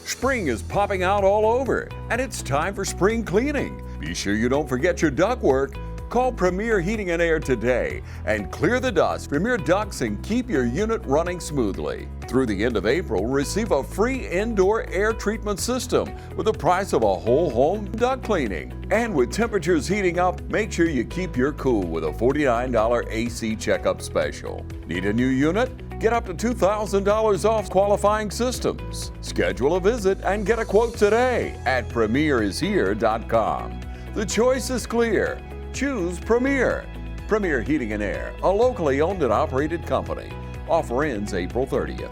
Spring is popping out all over, and it's time for spring cleaning. Be sure you don't forget your ductwork. Call Premier Heating and Air today and clear the dust from your ducts and keep your unit running smoothly. Through the end of April, receive a free indoor air treatment system with the price of a whole home duct cleaning. And with temperatures heating up, make sure you keep your cool with a $49 AC checkup special. Need a new unit? Get up to $2,000 off qualifying systems. Schedule a visit and get a quote today at premierishere.com. The choice is clear. Choose Premier. Premier Heating and Air, a locally owned and operated company. Offer ends April 30th.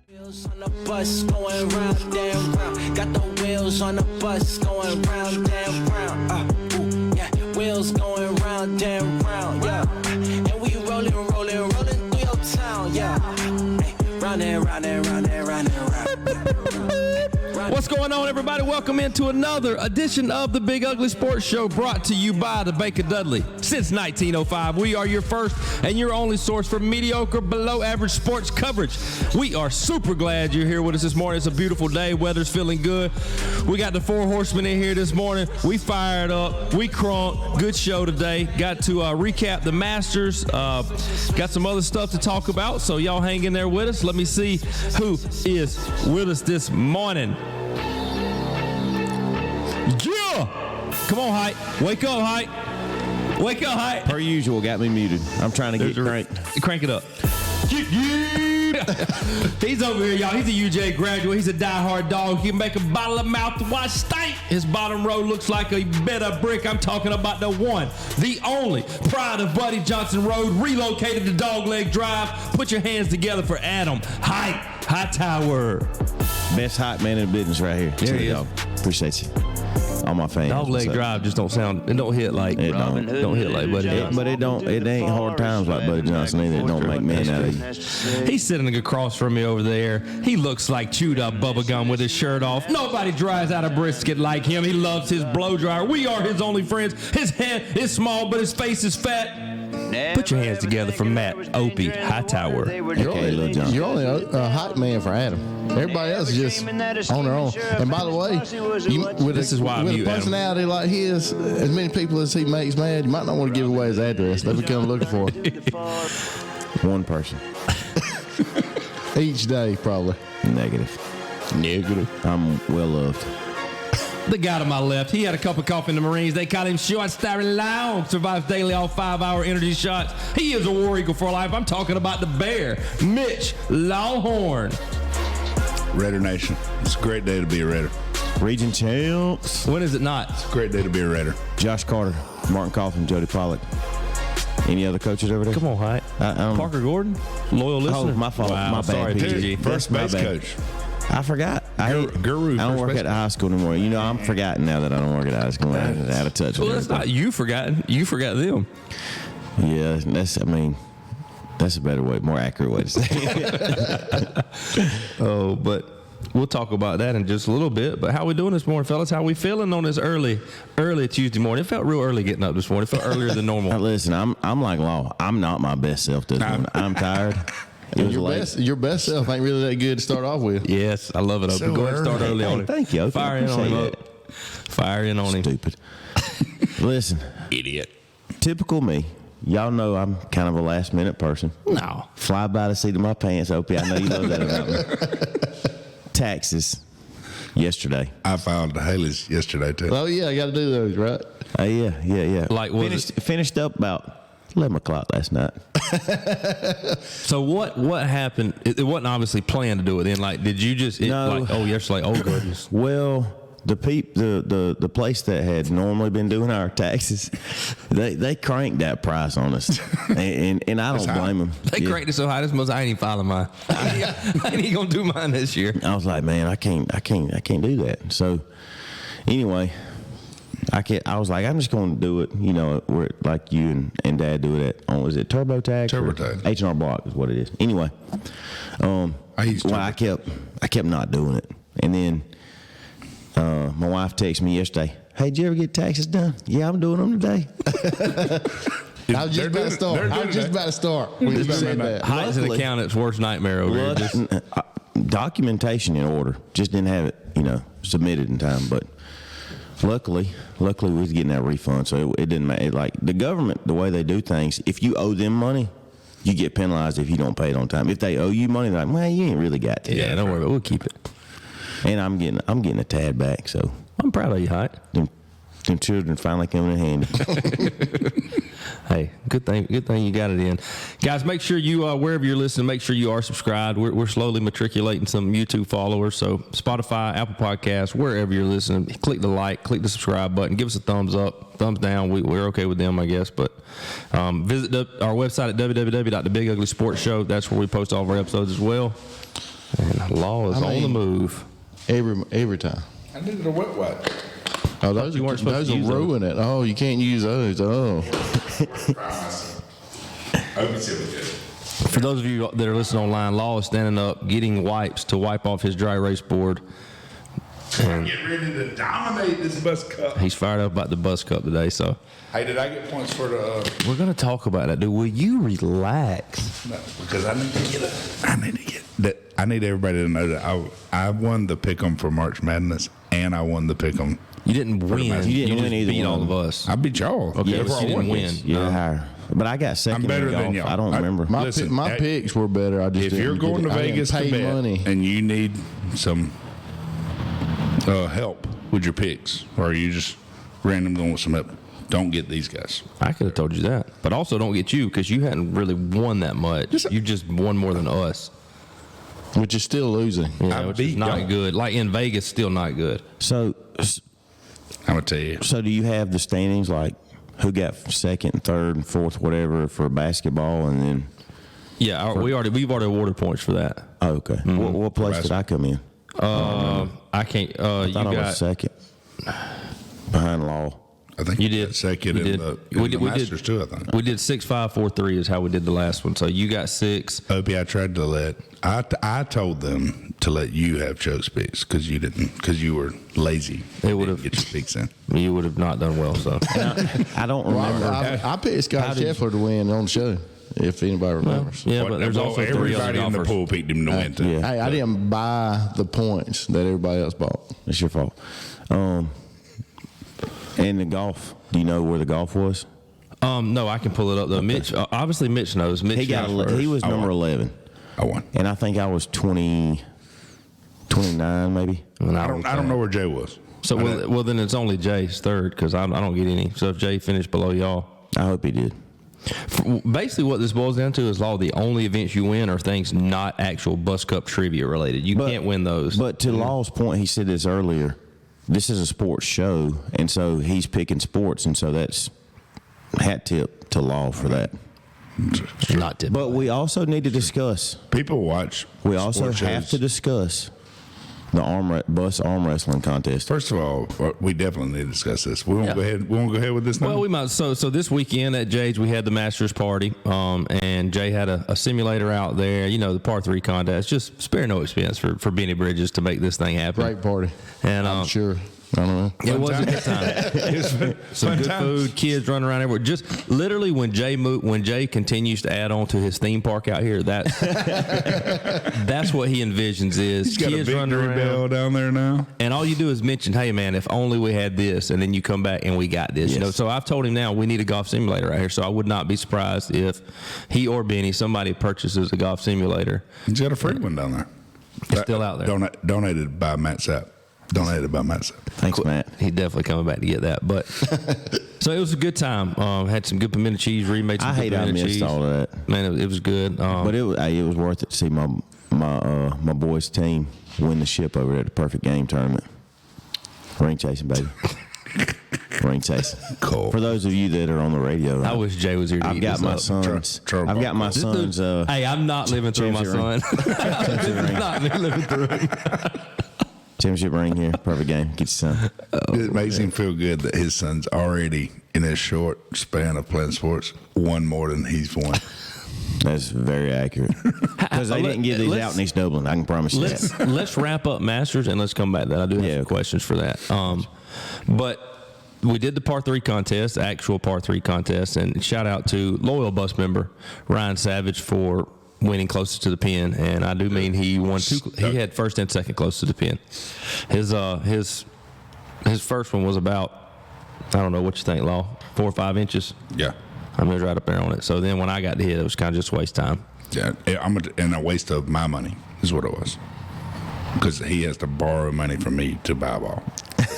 Wheels on the bus going round and round. Got the wheels on the bus going round and round. Yeah, wheels going round and round. Yeah, and we rolling through your town. Yeah, round and round and round and round and round. What's going on, everybody? Welcome into another edition of the Big Ugly Sports Show, brought to you by the Baker Dudley. Since 1905, we are your first and your only source for mediocre, below-average sports coverage. We are super glad you're here with us this morning. It's a beautiful day. Weather's feeling good. We got the four horsemen in here this morning. We fired up. We crunk. Good show today. Got to recap the Masters. Got some other stuff to talk about, so y'all hang in there with us. Let me see who is with us this morning. Yeah! Come on, Height. Wake up, Height. Wake up, Height. Per usual, got me muted. I'm trying to get cranked. Crank it up. He's over here, y'all. He's a UJ graduate. He's a diehard dog. He can make a bottle of mouthwash stink. His bottom row looks like a bed of brick. I'm talking about the one, the only pride of Buddy Johnson Road, relocated to Dogleg Drive. Put your hands together for Adam Hightower. Best hot man in the business right here. There he is. Appreciate you. All my fans. Dogleg Drive just don't hit like don't hit like Buddy Johnson. But it ain't hard times like Buddy Johnson either. It don't make men out of you. He's sitting across from me over there. He looks like chewed up bubble gum with his shirt off. Nobody dries out a brisket like him. He loves his blow dryer. We are his only friends. His head is small, but his face is fat. Put your hands together for Matt Opie Hightower. You're only a hot man for Adam. Everybody else is just on their own. And by the way, with a personality like his, as many people as he makes mad, you might not want to give away his address. They become looking for him. One person. Each day, probably. Negative. I'm well loved. The guy to my left, he had a cup of coffee in the Marines. They call him Short Starry Long. Survives daily off 5-hour energy shots. He is a War Eagle for life. I'm talking about the Bear, Mitch Lawhorn. Raider Nation. It's a great day to be a Raider. Region champs. When is it not? It's a great day to be a Raider. Josh Carter, Martin Coughlin, Jody Pollock. Any other coaches over there? Come on, Height. Parker Gordon, loyal listener. Oh, my fault. Wow, my bad. Sorry, PG. First base coach. I forgot. Guru. I don't work at the high school anymore. You know, I'm forgotten now that I don't work at high school. I'm out of touch. Well, that's not you forgotten. You forgot them. Yeah, that's a better way, more accurate way to say it. Oh, but we'll talk about that in just a little bit. But how we doing this morning, fellas? How we feeling on this early Tuesday morning? It felt real early getting up this morning. It felt earlier than normal. Listen, I'm like Law. I'm not my best self this morning. I'm tired. Your best self ain't really that good to start off with. Yes, I love it. So go ahead and start early on it. Thank you. Fire in on him. Fire in on him. Stupid. Listen, Idiot. typical me. Y'all know I'm kind of a last minute person. No. Fly by the seat of my pants, Opie. I know you know that about me. Taxes. Yesterday. I filed the Haley's yesterday, too. Oh, yeah, I got to do those, right? Yeah. Like, finished up about 11 o'clock last night. So what happened? It wasn't obviously planned to do it then. Like, did you just No. Yesterday? Oh goodness. Well, the place that had normally been doing our taxes, they cranked that price on us, and I don't blame them. They cranked it so high. This month I ain't even filing mine. I ain't even gonna do mine this year. I was like, man, I can't do that. So anyway, I was like, I'm just going to do it. You know, where like you and Dad do it at. Was it TurboTax? TurboTax. H&R Block is what it is. Anyway, I kept not doing it, and then my wife texted me yesterday. Hey, did you ever get taxes done? Yeah, I'm doing them today. I was just about to start when you said that. Height's an accountant's worst nightmare over here. documentation in order. Just didn't have it, submitted in time. But luckily we was getting that refund, so it didn't matter. Like the government, the way they do things, if you owe them money, you get penalized if you don't pay it on time. If they owe you money, they're like, well, you ain't really got to. Yeah, don't worry about it. We'll keep it. And I'm getting a tad back, so I'm proud of you, Height. Them children finally coming in handy. Hey, good thing you got it in. Guys, make sure you, wherever you're listening, make sure you are subscribed. We're slowly matriculating some YouTube followers, so Spotify, Apple Podcasts, wherever you're listening, click the like, click the subscribe button, give us a thumbs up, thumbs down. We're okay with them, I guess, but visit our website at www.thebiguglysportshow. That's where we post all of our episodes as well. And Law is on the move. Every time. I needed a wet wipe. Oh, those You weren't supposed will to use ruin it. Oh, you can't use those. Oh. For those of you that are listening online, Law is standing up, getting wipes to wipe off his dry erase board. And Get ready to dominate this bus cup. he's fired up about the bus cup today, so Hey, did I get points for the? we're going to talk about that, dude. Will you relax? No, because I need to get it. I need everybody to know that I won the pick'em for March Madness, and I won the pick'em. You didn't win. You didn't just win either beat all one. of us. I beat y'all. Okay, Therefore, but you I won. didn't win. You're higher. But I got second I'm better in golf. than y'all. I don't remember. My picks were better. I just If didn't you're going to get it. I didn't Vegas to pay bet money. and you need some help with your picks, or you just random going with some help, don't get these guys. I could have told you that. But also don't get you because you hadn't really won that much. You just won more than us. Which is still losing. Yeah, I which is beat not y'all. good. Like in Vegas, still not good. So I'm gonna tell you. do you have the standings like who got second, and third, and fourth, whatever for basketball, and then? Yeah, we've already awarded points for that. Oh, okay. What place did I come in? I can't. I You thought I got. was second, behind Law. I think You got did. second You in did. the Masters too. I think. We did 6-5-4-3 is how we did the last one. So you got 6. Opie, I tried to let. I told them to let you have Joe's picks because you didn't, because you were lazy. They would Didn't have- get your picks in. You would have not done well. So I don't Well, remember. I picked Scott Scheffler to win on the show, if anybody remembers. yeah, but there's also 3 other everybody in the golfers. pool picked him to win too. yeah. Hey, I didn't buy the points that everybody else bought. It's your fault. And the golf. Do you know where the golf was? No, I can pull it up though. Mitch, obviously Mitch knows. Mitch He got. knows first. He was number 11, I won. and I think I was 29 maybe. And I don't know where Jay was. So well, then it's only Jay's third because I don't get any. So if Jay finished below y'all, I hope he did. basically what this boils down to is Law. The only events you win are things not actual Bus Cup trivia related. You can't win those. But to Law's point, he said this earlier. This is a sports show, and so he's picking sports, and so that's hat tip to Law for that. not typical. But we also need to discuss. People watch. We also sports have shows. to discuss the bus arm wrestling contest. First of all, we definitely need to discuss this. We won't go ahead. We won't go ahead with this now. Well, we might. So this weekend at Jay's, we had the Masters party, and Jay had a simulator out there. You know, the par 3 contest. Just spare no expense for Benny Bridges to make this thing happen. Great party. And I'm sure. I don't know. it was a good time. Some good food, kids running around everywhere. Just literally when Jay continues to add on to his theme park out here, that's what he envisions is He's got kids a running victory around. bell down there now. And all you do is mention, hey man, if only we had this, and then you come back and we got this. You know, so I've told him now we need a golf simulator right here. So I would not be surprised if he or Benny, somebody purchases a golf simulator. He's got a free one down there. It's still out there. Donated by Matt Sapp. Thanks, Matt. He's definitely coming back to get that. But so it was a good time. Had some good pimento cheese. Remade some I good hate I pimento missed cheese. all of that. Man, it was good. But it was worth it to see my boys' team win the ship over at the Perfect Game tournament. Ring chasing, baby. Ring chasing. Cool. For those of you that are on the radio, I wish Jay was here to I've eat got this my up. sons. Tro- I've got my This dude- sons. Hey, I'm not living through my championship son. This is not me living through him. Championship ring here. Perfect game. Get your son. It makes him feel good that his son's already, in his short span of playing sports, won more than he's won. That's very accurate. Because they didn't get these out in East Dublin. I can promise you that. Let's wrap up Masters and let's come back to that. I do have some questions for that. But we did the par 3 contest, the actual par 3 contest, and shout out to loyal bus member Ryan Savage for winning closest to the pin, and I do mean he won two. He had first and second close to the pin. His first one was about, I don't know what you think, Law, 4 or 5 inches. Yeah. I was right up there on it. So then when I got to hit, it was kind of just waste time. Yeah, and a waste of my money is what it was. Because he has to borrow money from me to buy a ball.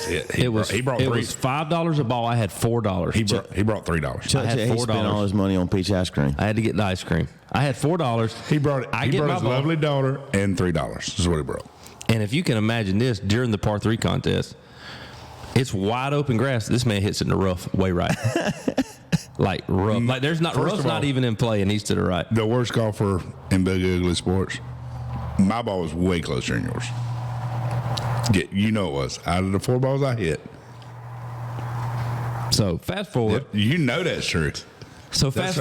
He brought it was $5 a ball. I had $4. He brought $3. Chuck I had said he spent all his money on peach ice cream. I had to get the ice cream. I had $4. He brought I he get brought my his ball. lovely daughter and $3 is what he brought. And if you can imagine this, during the par 3 contest, it's wide open grass. This man hits it in the rough way right. Like rough. Like there's not, First rough's of all, not even in play, and he's to the right. The worst golfer in Big Ugly Sports, my ball was way closer than yours. Yeah, you know it was. Out of the 4 balls I hit. So fast forward. You know that's true. So That's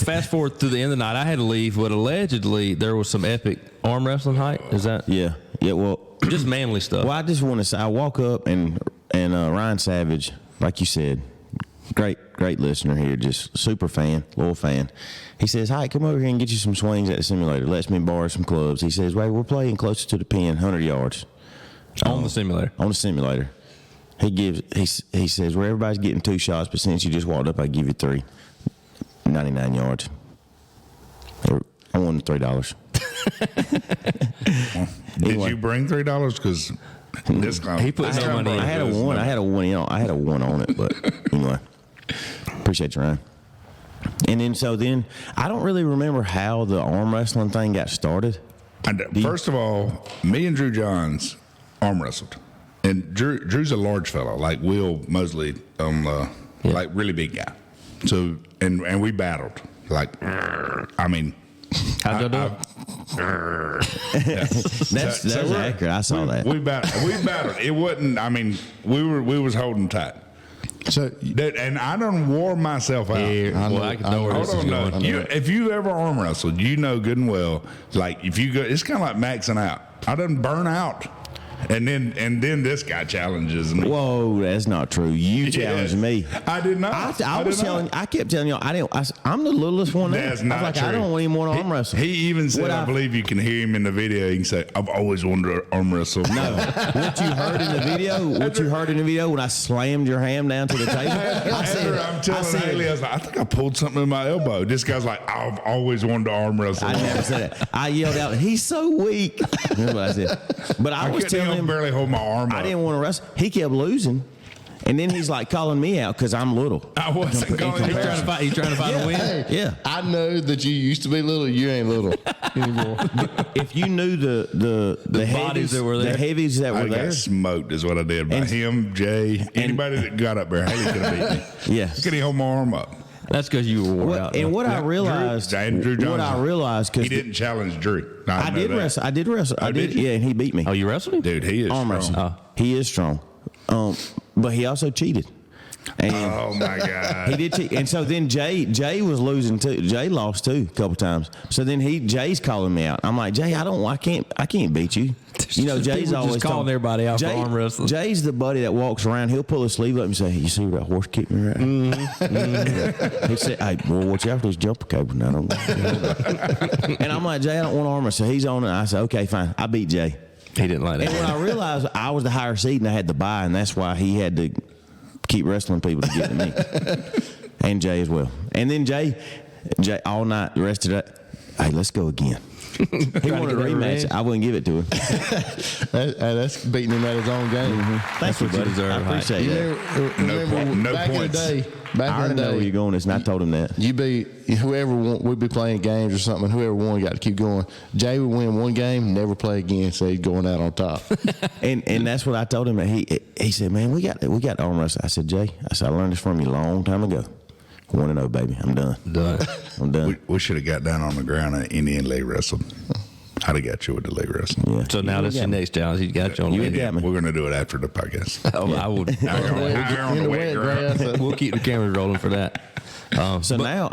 fast forward through the end of the night. I had to leave, but allegedly there was some epic arm wrestling hype. Is that Yeah. Well, just manly stuff? well, I just want to say, I walk up and Ryan Savage, like you said, great listener here, just super fan, loyal fan. He says, "Hi, come over here and get you some swings at the simulator." Lets me borrow some clubs. He says, "Ray, we're playing closer to the pin, 100 yards On the simulator. on the simulator." He says, "Where everybody's getting 2 shots, but since you just walked up, I give you 3, 99 yards." I won $3. Did you bring $3? Because this guy, He put no money in. I had a one. I had a one on it, but anyway, appreciate you, Ryan. And then I don't really remember how the arm wrestling thing got started. First of all, me and Drew Johns arm wrestled, and Drew's a large fellow, like Will Mosley, like really big guy. So and we battled, like I mean. How'd y'all do it? That's accurate. I saw that. We battled. It wasn't. I mean, we was holding tight. So And I done wore myself out. I can know where this is Hold on, going. no. If you ever arm wrestled, you know good and well. Like if you go, it's kind of like maxing out. I done burn out, and then this guy challenges me. Whoa, that's not true. You challenged me. I did not. I kept telling y'all. I'm the littlest one there. That's not I was like, true. I don't even want to arm wrestle. He even said, I believe you can hear him in the video. You can say, "I've always wanted to arm wrestle." No, what you heard in the video when I slammed your ham down to the table. I'm telling Haley, I was like, I think I pulled something in my elbow. This guy's like, "I've always wanted to arm wrestle." I never said that. I yelled out, "He's so weak." That's what I said. But I was telling him barely hold my arm up. I didn't want to wrestle. He kept losing. And then he's like calling me out because I'm little. I wasn't going He's trying to find a win. hey, Yeah. I know that you used to be little. You ain't little anymore. If you knew the bodies that were there. the heavies that I were there. got smoked is what I did by him, Jay, anybody that got up there. Haley could have beat me. Yes. Could he hold my arm up? That's because you were wore out. And what I Yeah, realized, Drew Johnson. because He didn't challenge Drew. I did wrestle. I did wrestle. I did. did you? Yeah, and he beat me. Oh, you wrestled him? Dude, he is Arm strong. wrestling. He is strong. But he also cheated. And Oh my God. he did cheat. And so then Jay was losing too. Jay lost too a couple times. So then Jay's calling me out. I'm like, "Jay, I can't beat you." You know, Jay's People always just calling everybody out for arm wrestling. Jay's the buddy that walks around. He'll pull his sleeve up and say, "You see where that horse kicked me right?" Mm-hmm. He said, "Hey, boy, watch out for this jumper cable now." And I'm like, "Jay, I don't want to arm wrestle." So he's on it. I said, "Okay, fine. I beat Jay." He didn't like that. And when I realized I was the higher seed and I had to buy, and that's why he had to keep wrestling people to get to me. And Jay as well. And then Jay all night, the rest of that, "Hey, let's go again." He wanted a rematch. I wouldn't give it to him. That's beating him at his own game. Thank you, buddy. I appreciate that. Remember No back points. in the day. I Back in already the know where day, you're going. And I told him that. you be whoever won, we'd be playing games or something. And whoever won got to keep going. Jay would win one game, never play again. So he's going out on top. And that's what I told him. He said, "Man, we got arm wrestling." I said, "Jay," I learned this from you a long time ago. 1-0, baby. I'm done. I'm done. We should have got down on the ground and Indian leg wrestled. I'd have got you with the leg wrestling. Yeah. So now that's your next challenge. He got you on You the got me. We're going to do it after the podcast. Oh, I would. Out on the wet ground. We'll keep the cameras rolling for that. So now,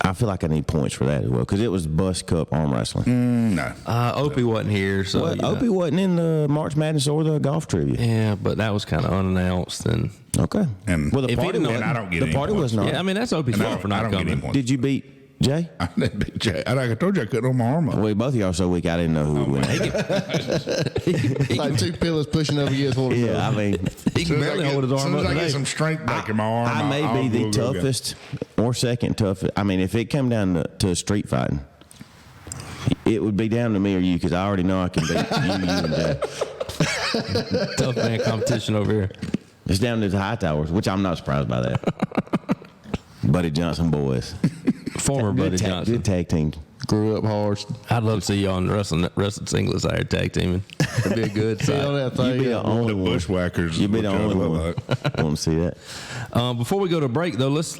I feel like I need points for that as well because it was Bus Cup arm wrestling. No. Opie wasn't here, so Well, you know. Opie wasn't in the March Madness or the golf trivia. Yeah, but that was kind of unannounced. And Okay. And- well, the If he party didn't know was. it, I don't get the any party points. was not. yeah, I mean that's Opie's And fault for I not don't get any coming. points. Did you beat Jay? I didn't beat Jay. I told you I couldn't hold my arm up. Well, both of y'all so weak, I didn't know who would win. It's like two pillars pushing over against one another. Yeah, I mean, He can barely hold his arm As soon up as I get today. some strength back in my arm, I may I'll be the go again. toughest or second toughest. I mean, if it come down to street fighting, it would be down to me or you because I already know I can beat you and Jay. Tough man competition over here. It's down to the high towers, which I'm not surprised by that. Buddy Johnson boys. Former Buddy Johnson. Good tag team. Grew up hard. I'd love to see you on wrestling singlets out here tag teaming. It'd be a good See sight. all that You'd thing. be the only The one. bushwhackers. You'd be is the what y'all only look one. like. I want to see that. Before we go to break, though, let's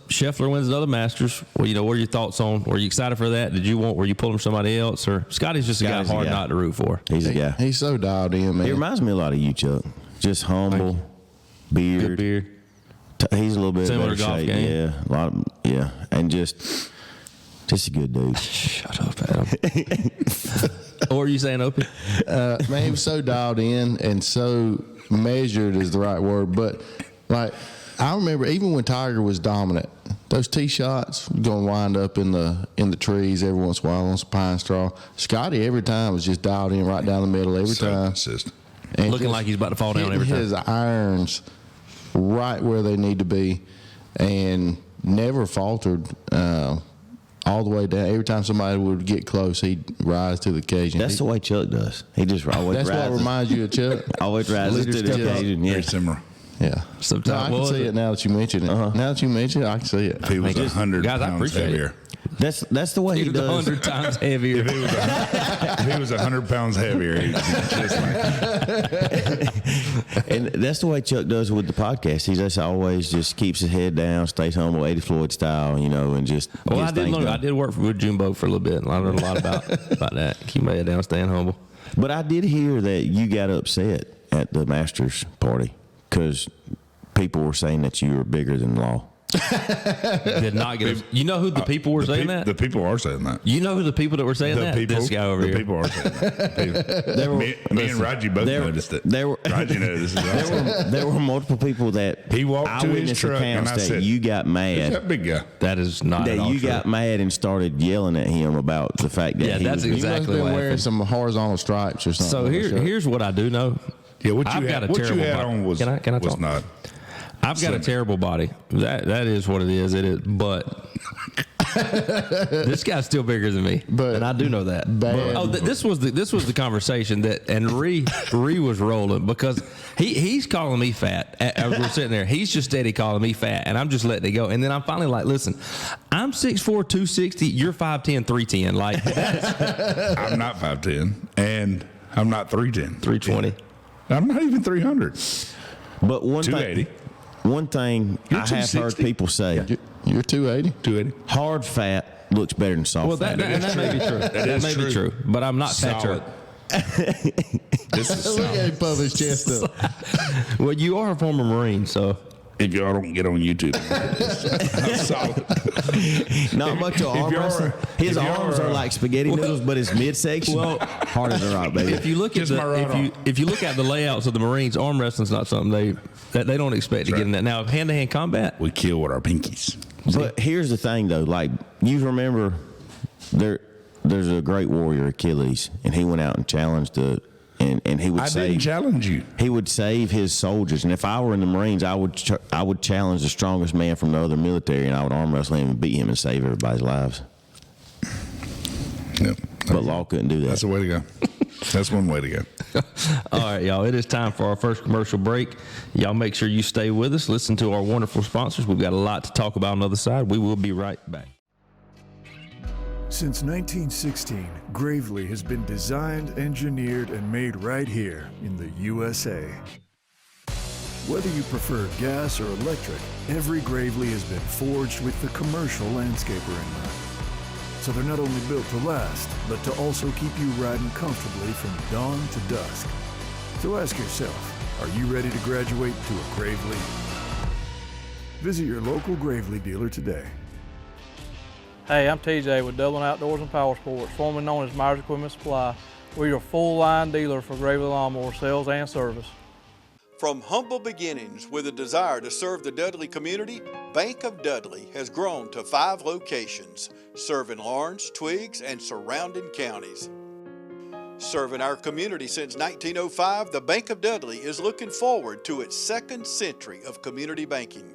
Scheffler wins another Masters. Well, what are your thoughts on? Were you excited for that? Were you pulling for somebody else? Or Scotty's just a Scotty's guy a hard guy. not to root for. He's a guy. He's so dialed in, man. He reminds me a lot of you, Chuck. Just humble, beard. Good beard. He's a little bit Similar better golf shape. game. Yeah, a lot. And just a good dude. Shut up, Adam. What were you saying, Opie? Man, he was so dialed in and so measured is the right word. But like, I remember even when Tiger was dominant, those tee shots going to wind up in the trees every once in a while on some pine straw. Scotty every time was just dialed in right down the middle every So time. consistent. And Looking just like he's about to fall down hitting every time. his irons right where they need to be, and never faltered all the way down. Every time somebody would get close, he'd rise to the occasion. That's the way Chuck does. He just always That's rises. what reminds you of Chuck. Always rises to Leader the step up. occasion. Very Yeah. similar. Yeah. Sometimes- No, I what can was see it? it now that you mention it. Now that you mention it, I can see it. If he was 100 guys, I pounds appreciate it. heavier. That's the way He he was does. 100 times heavier. If he was 100 pounds heavier, he'd be just like And that's the way Chuck does with the podcast. He just always just keeps his head down, stays humble, Eddie Floyd style, and just. Well, gets I did things learn. done. I did work with Jumbo for a little bit, and I learned a lot about that. Keep my head down, staying humble. But I did hear that you got upset at the Masters party because people were saying that you were bigger than law. Did not get. You know who the people were saying that? The people are saying that. You know who the people that were saying that? This guy over the here. people are saying that. Me and Raji both noticed it. Raji noticed it. There were multiple people that He walked to his eyewitness truck and accounts I that said, you got Who's mad. that big guy? That is not at That all you true. got mad and started yelling at him about the fact that Yeah, he that's was. You must have exactly been what wearing happened. some horizontal stripes or something. So on the shirt. here's what I do know. Yeah, what I've you got had, a what you terrible had body. on was, Can I was talk? not. I've got a terrible body. That is what it is. It is, but this guy's still bigger than me. But and I do know that. bad. Oh, this was the conversation that and Ree was rolling because he's calling me fat as we're sitting there. He's just steady calling me fat, and I'm just letting it go. And then I'm finally like, listen, I'm 6'4", 260. You're 5'10", 310. Like that's I'm not 5'10", and I'm not 310. 320. I'm not even 300. But one 280. thing You're I have heard 260. people say: You're 280. 280. hard fat looks better than soft Well, fat. that may be true. That is may be true. true. But I'm not Solid. fatter. This is Look at solid. him puff his chest up. Well, you are a former Marine, so. If y'all don't get on YouTube, I'm solid. Not much of arm you're- wrestling. His if you're- arms are like spaghetti noodles, but his midsection hard as a rock, baby. If you look at Just my right arm. if you look at the layouts of the Marines, arm wrestling's not something they don't expect to get in that. Now, hand to hand combat, We kill with our pinkies. But here's the thing, though. Like, you remember, there's a great warrior, Achilles, and he went out and challenged and he would I save. didn't challenge you. He would save his soldiers, and if I were in the Marines, I would challenge the strongest man from the other military, and I would arm wrestle him and beat him and save everybody's lives. Yep. But law couldn't do that. That's the way to go. That's one way to go. All right, y'all. It is time for our first commercial break. Y'all make sure you stay with us. Listen to our wonderful sponsors. We've got a lot to talk about on the other side. We will be right back. Since 1916, Gravely has been designed, engineered, and made right here in the USA. Whether you prefer gas or electric, every Gravely has been forged with the commercial landscaper in mind. So they're not only built to last, but to also keep you riding comfortably from dawn to dusk. So ask yourself, are you ready to graduate to a Gravely? Visit your local Gravely dealer today. Hey, I'm TJ with Dublin Outdoors and Power Sports, formerly known as Myers Equipment Supply. We're your full-line dealer for Gravely Lawnmower sales and service. From humble beginnings with a desire to serve the Dudley community, Bank of Dudley has grown to 5 locations, serving Lawrence, Twiggs, and surrounding counties. Serving our community since 1905, the Bank of Dudley is looking forward to its 2nd century of community banking.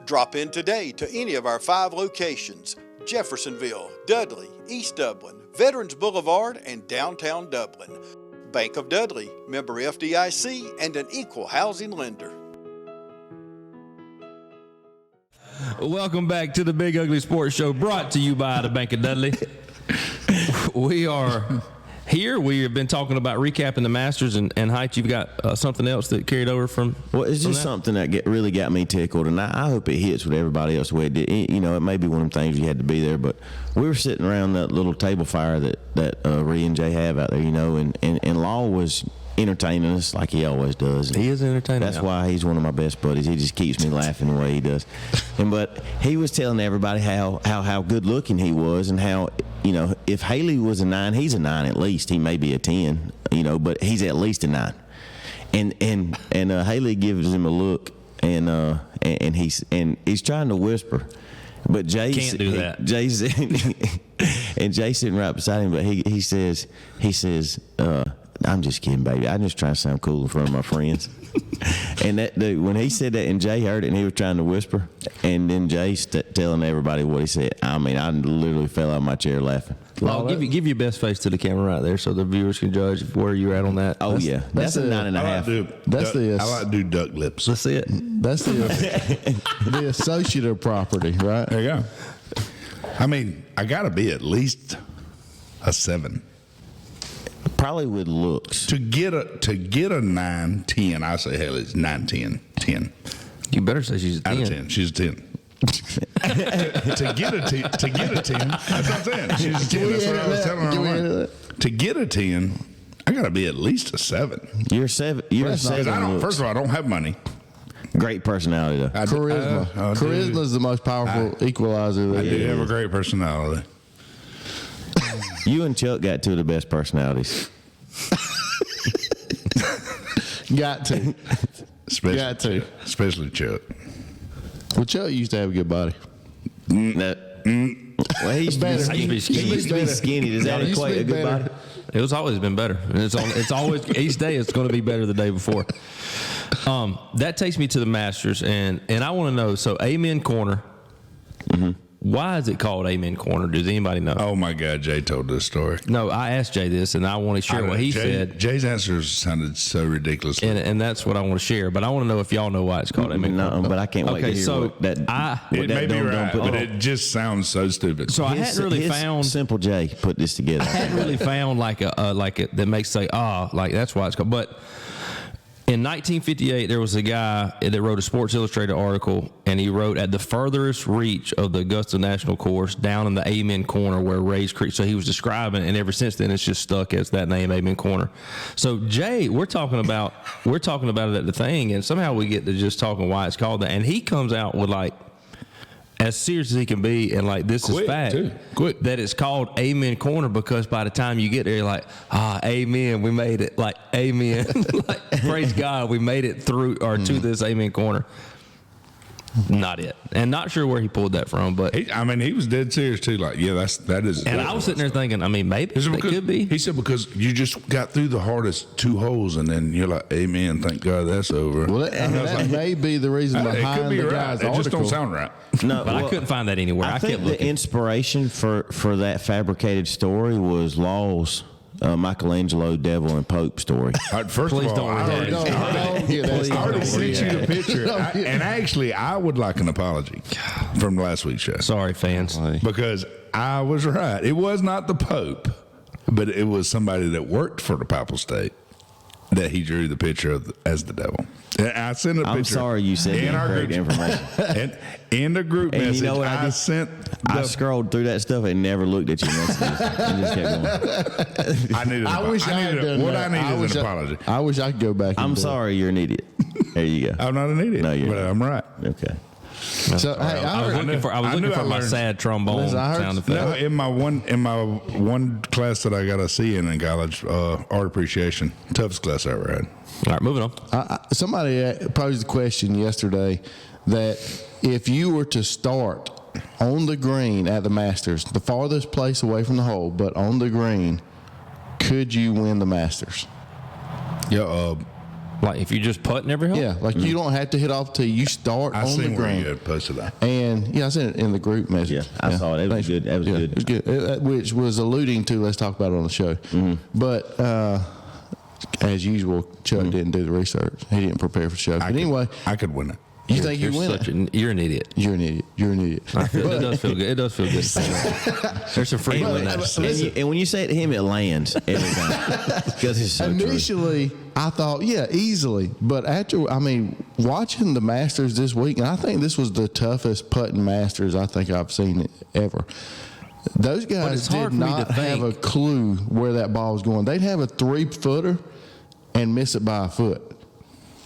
Drop in today to any of our 5 locations: Jeffersonville, Dudley, East Dublin, Veterans Boulevard, and downtown Dublin. Bank of Dudley, member FDIC, and an equal housing lender. Welcome back to the Big Ugly Sports Show, brought to you by the Bank of Dudley. We are here. We have been talking about recapping the Masters, and Height, you've got something else that carried over from. Well, it's just something that really got me tickled, and I hope it hits with everybody else the way it did. You know, it may be one of them things you had to be there, but we were sitting around that little table fire that Ree and Jay have out there, you know, and Law was entertaining us like he always does. He is entertaining. That's why he's one of my best buddies. He just keeps me laughing the way he does. But he was telling everybody how good looking he was, and how, you know, if Haley was a 9, he's a 9 at least. He may be a 10, you know, but he's at least a 9. And Haley gives him a look, and he's trying to whisper, but Jay can't do that. Jay's and Jay's sitting right beside him, but he says, I'm just kidding, baby. I'm just trying to sound cool in front of my friends. And that dude, when he said that, and Jay heard it, and he was trying to whisper, and then Jay's telling everybody what he said. I mean, I literally fell out of my chair laughing. I'll give your best face to the camera right there, so the viewers can judge where you're at on that. Oh, that's a 9.5. I like to do duck lips. Let's see it. That's the associative property, right? There you go. I mean, I got to be at least a 7. Probably with looks. To get a 9, 10, I say, hell, it's 9, 10, 10. You better say she's a 10. Out of 10. She's a 10. to get a 10, that's what I'm saying. She's a 10. That's what I was telling her. To get a 10, I got to be at least a 7. You're a 7. You're a 7. First of all, I don't have money. Great personality, though. Charisma. Charisma is the most powerful equalizer. I do have a great personality. You and Chuck got 2 of the best personalities. Got to. Especially Chuck. Well, Chuck used to have a good body. Well, he used to be skinny. He used to be skinny. Does that equate a good body? It's always been better. And it's always, each day it's going to be better the day before. That takes me to the Masters, and I want to know, so Amen Corner, why is it called Amen Corner? Does anybody know? Oh, my God, Jay told this story. No, I asked Jay this, and I want to share what he said. Jay's answers sounded so ridiculous. And that's what I want to share, but I want to know if y'all know why it's called Amen Corner. No, but I can't wait to hear what that it may be right, but it just sounds so stupid. So I hadn't really found Simple J put this together. I hadn't really found like a that makes say like that's why it's called. But in 1958, there was a guy that wrote a Sports Illustrated article, and he wrote, "At the furthest reach of the Augusta National Course, down in the Amen Corner where Ray's Creek." So he was describing, and ever since then, it's just stuck as that name, Amen Corner. So Jay, we're talking about it at the thing, and somehow we get to just talking why it's called that, and he comes out with like, as serious as he can be, and like, this is fact, that it's called Amen Corner because by the time you get there, you're like, amen, we made it. Like, amen. Like, praise God, we made it through or to this Amen Corner. Not it. And not sure where he pulled that from, but he was dead serious too. Like, yeah, that is. And I was sitting there thinking, I mean, maybe it could be. He said because you just got through the hardest 2 holes, and then you're like, amen, thank God that's over. Well, that may be the reason behind it could be the right. guy's It article. just don't sound right. No, but I couldn't find that anywhere. I kept think looking. the inspiration for that fabricated story was Law's Michelangelo, Devil, and Pope story. First Please of all, don't I read already sent you the picture. And actually, I would like an apology from last week's show. Sorry, fans. Because I was right. It was not the Pope, but it was somebody that worked for the Papal State that he drew the picture of as the devil. And I sent a picture. I'm sorry you said in our incorrect information. And in the group And message, you know what I did? I scrolled through that stuff and never looked at your messages and just kept going. I wish I had done what that. I need is an apology. I wish I could go back. I'm sorry, you're an idiot. There you go. I'm not an idiot. No, you're but not. I'm right. Okay. So hey, I was looking for I knew I my learned. sad trombone Listen, I heard- sound effect. No, in my one class that I got a C in college, art appreciation, toughest class I ever had. All right, moving on. Somebody posed the question yesterday that if you were to start on the green at the Masters, the farthest place away from the hole, but on the green, could you win the Masters? Yeah, Like if you just putting every hole? Yeah, like you don't have to hit off till you start I on the seen where you green. had posted that. And yeah, I sent it in the group message. Yeah, I saw it. It was Thanks. good. That was Yeah, good. It was good. Which was alluding to, let's talk about it on the show. But as usual, Chuck didn't do the research. He didn't prepare for the show. But anyway, I could win it. you think you You're win it? you're an idiot. You're an idiot. You're an idiot. It does feel good. It does feel good. There's some freedom in that. And when you say it to him, it lands every time because it's so true. Initially, I thought, yeah, easily. But after, watching the Masters this week, and I think this was the toughest putting Masters I think I've seen ever. Those guys it's hard did for me not to have a think. clue where that ball was going. They'd have a 3-footer and miss it by a foot.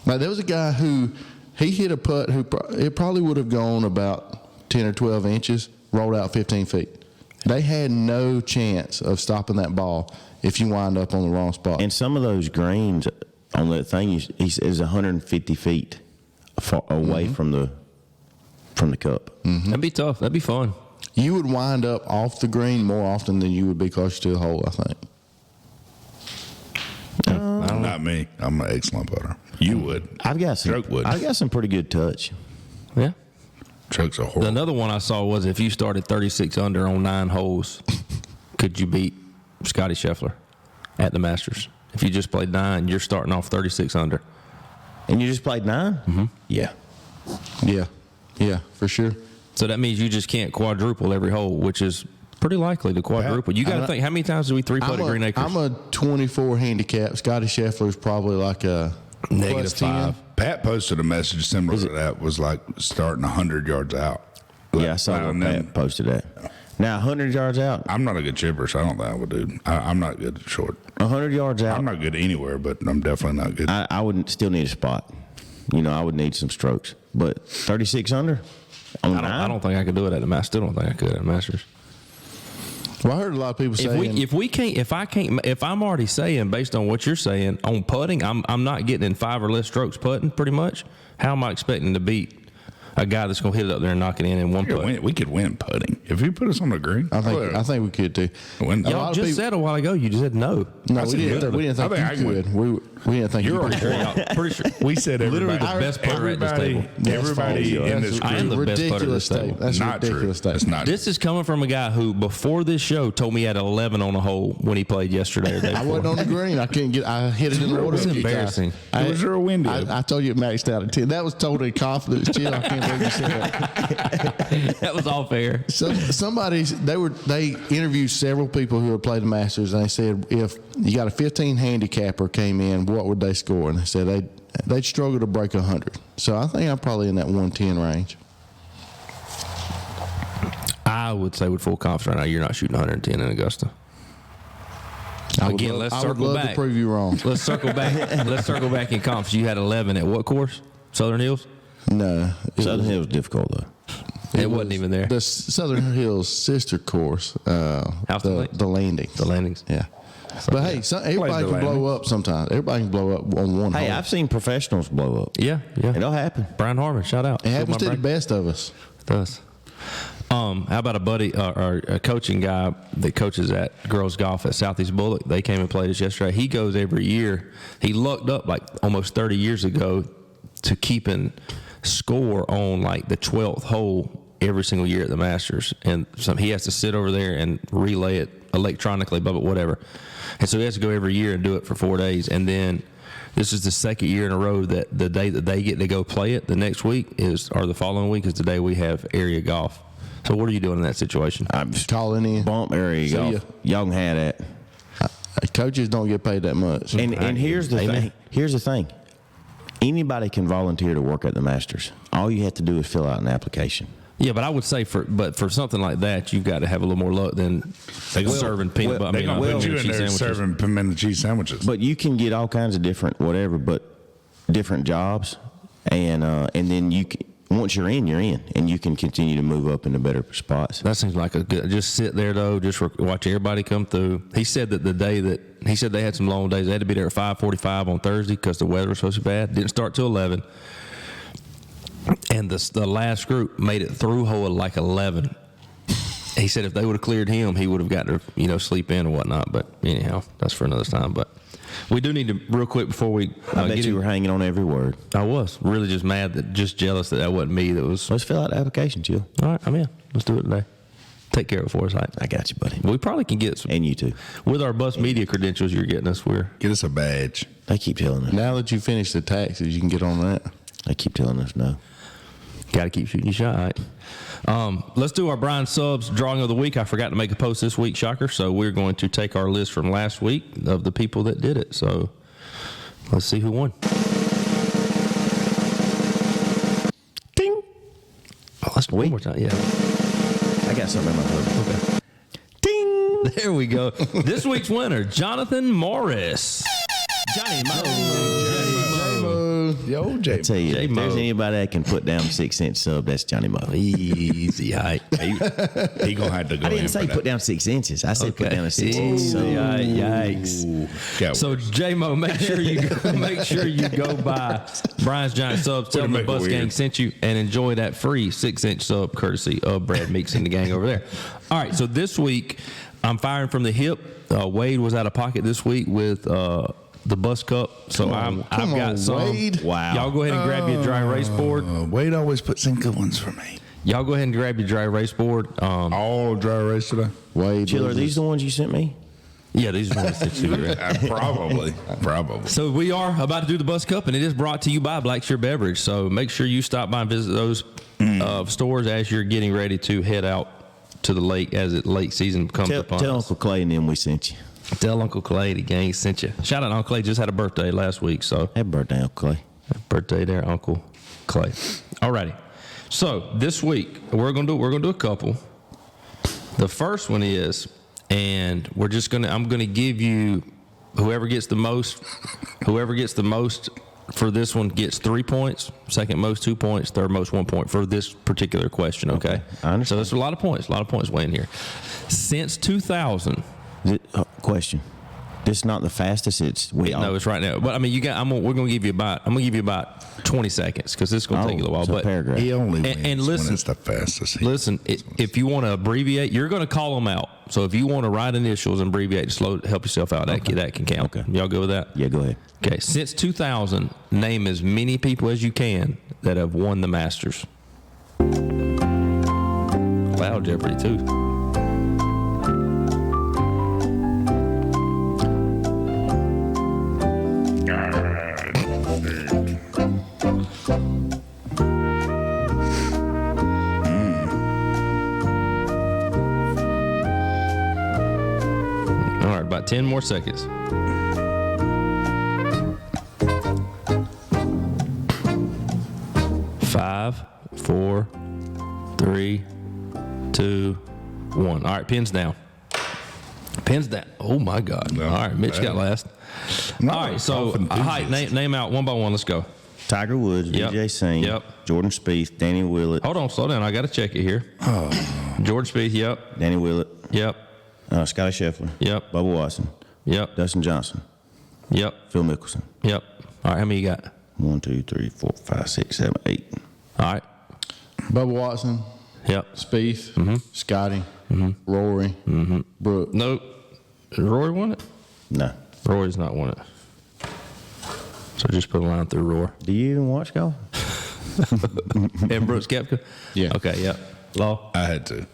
Like there was a guy who he hit a putt who it probably would have gone about 10 or 12 inches, rolled out 15 feet. They had no chance of stopping that ball if you wind up on the wrong spot. And some of those greens on that thing is 150 feet away from the cup. That'd be tough. That'd be fun. You would wind up off the green more often than you would be closer to the hole, I think. Not me. I'm an excellent putter. You would. I've got some pretty good touch. Yeah. Truck's a horrible. Another one I saw was if you started 36 under on 9 holes, could you beat Scotty Scheffler at the Masters? If you just played 9, you're starting off 36 under. And you just played 9? Mm-hmm. Yeah. Yeah, for sure. So that means you just can't quadruple every hole, which is pretty likely to quadruple. You got to think, how many times do we 3-putt at Green Acres? I'm a 24 handicap. Scotty Scheffler's probably like a Negative +10. 5. Pat posted a message similar to that. Was like starting 100 yards out. Yeah, I saw And what then- Pat posted that. Now, 100 yards out. I'm not a good chipper, so I don't think I would do. I'm not good at short. 100 yards out. I'm not good anywhere, but I'm definitely not good. I would still need a spot. I would need some strokes. But 36 under on 9? I don't think I could do it at the Masters. Still don't think I could at the Masters. Well, I heard a lot of people saying If I'm already saying based on what you're saying on putting, I'm not getting in 5 or less strokes putting pretty much. How am I expecting to beat a guy that's going to hit it up there and knock it in one putt? We could win putting if you put us on the green. I think we could too. Win. A lot Y'all of just people- said a while ago you just said no. No, I we said didn't. good. We didn't think I think I you can could. We didn't think you could. Pretty sure. We said Literally everybody. the best putter at this table. Everybody in this I am the group. best putter at ridiculous this table. statement. That's a Not true. ridiculous That's statement. not. This is coming from a guy who, before this show, told me he had 11 on a hole when he played yesterday or the day I before. wasn't on the green. I couldn't get. I hit it in the water. It's a few times. embarrassing. Was there a window? I told you it maxed out at 10. That was totally confidence. Chill. I can't believe you said that. That was all fair. So they interviewed several people who had played the Masters, and they said if you got a 15 handicapper came in, what would they score? And they said they'd struggle to break 100. So I think I'm probably in that 110 range. I would say with full confidence right now, you're not shooting 110 in Augusta. Again, let's I would circle love back. to prove you wrong. Let's circle back. Let's circle back in conference. You had 11 at what course? Southern Hills? No, Southern Hills difficult though. It wasn't even there. The Southern Hills sister course, Lake? the landings. The landings. Yeah. But hey, everybody the can blow landings. up sometimes. Everybody can blow up on one Hey, hole. I've seen professionals blow up. Yeah. It'll happen. Brian Harmon, shout out. It happens to Fill my the brain. best of us. It does. How about a buddy or a coaching guy that coaches at girls golf at Southeast Bullock? They came and played us yesterday. He goes every year. He lucked up like almost 30 years ago to keeping score on like the 12th hole every single year at the Masters, and he has to sit over there and relay it electronically, but whatever. And so he has to go every year and do it for 4 days, and then this is the second year in a row that the day that they get to go play it the next week or the following week is the day we have area golf. So what are you doing in that situation? I'm just Calling in. bump area See golf. ya. Y'all can have that. Coaches don't get paid that much. And here's the thing. Here's the thing. Anybody can volunteer to work at the Masters. All you have to do is fill out an application. Yeah, but I would say for something like that, you've got to have a little more luck than serving peanut butter. They're gonna put you in there sandwiches. serving pimento cheese sandwiches. But you can get all kinds of different jobs, and then once you're in, and you can continue to move up into better spots. That seems like a good. Just sit there though, just watch everybody come through. He said that he said they had some long days. They had to be there at 5:45 on Thursday because the weather was supposed to be bad. Didn't start till 11, and the last group made it through hole like 11. He said if they would have cleared him, he would have got to sleep in or whatnot. But anyhow, that's for another time. But we do need to real quick before we. I bet you were hanging on every word. I was really just jealous that wasn't me. That was. Let's fill out the application, Jill. All right, I'm in. Let's do it today. Take care of it for us. I got you, buddy. We probably can get some. And you too. With our bus media credentials you're getting us, Get us a badge. They keep telling us. Now that you finished the taxes, you can get on that. They keep telling us no. Got to keep shooting your shot. Right? Let's do our Brian Subs drawing of the week. I forgot to make a post this week, shocker. So we're going to take our list from last week of the people that did it. So let's see who won. Ding. Oh, let's do one more time. Yeah. I got something in my throat. Okay. Ding. There we go. This week's winner, Jonathan Morris. Johnny Mo. Yo, J. I tell you, if J-Mo. there's anybody that can put down a 6-inch sub, that's Johnny Mo. Easy height. He gonna have to go. I didn't say put down 6 inches. I said put down a 6-inch sub. Yikes. So J-Mo, make sure you go by Brian's Giant Subs. Tell them the Bus Gang sent you and enjoy that free 6-inch sub courtesy of Brad Meeks and the gang over there. All right, so this week I'm firing from the hip. Wade was out of pocket this week with the bus cup, so I've got some. Wade. Wow. Y'all go ahead and grab your dry erase board. Wade always puts in good ones for me. Y'all go ahead and grab your dry erase board. All dry erase today? Wade. Chill, are these the ones you sent me? Yeah, these are the ones that you read. Probably. So we are about to do the bus cup, and it is brought to you by Blackshear Beverage. So make sure you stop by and visit those stores as you're getting ready to head out to the lake as lake season comes upon Tell us. Uncle Clay and them we sent you. Tell Uncle Clay the gang sent you. Shout out to Uncle Clay, just had a birthday last week, so Happy birthday, Uncle Clay. happy birthday there, Uncle Clay. Alrighty. So this week we're gonna do a couple. The first one is, and I'm gonna give you whoever gets the most for this one gets 3 points, second most 2 points, third most 1 point for this particular question, okay? I understand. So there's a lot of points weighing here. Since 2000. Question. This is not the fastest. No, it's right now. But I mean, we're gonna give you about 20 seconds because this is gonna take you a while. So But paragraph. He only wins and listen, when it's the fastest. listen. If you want to abbreviate, you're gonna call them out. So if you want to write initials and abbreviate, help yourself out. That can count. Okay. Y'all go with that? Yeah, go ahead. Okay. Since 2000, name as many people as you can that have won the Masters. Wow, Jeopardy too. All right, about 10 more seconds. Five, 4, 3, 2, 1. All right, pins down. Pins down. Oh my God! No, all right, Mitch got last. No, all right, so golf height. Name out one by one. Let's go. Tiger Woods, Yep. DJ Singh, Yep. Jordan Spieth, Danny Willett, Hold on, slow down. I got to check it here. George Spieth. Yep. Danny Willett, Yep. Scotty Scheffler, Yep. Bubba Watson, Yep. Dustin Johnson, Yep. Phil Mickelson. Yep. All right, how many you got? 1, 2, 3, 4, 5, 6, 7, 8. All right. Bubba Watson, Yep. Spieth, Scotty, Rory, Brooks. Nope. Rory won it? No. Rory's not won it. So just put a line through Rory. Do you even watch golf? And Brooks Koepka? Yeah. Okay, yep. Law. I had to.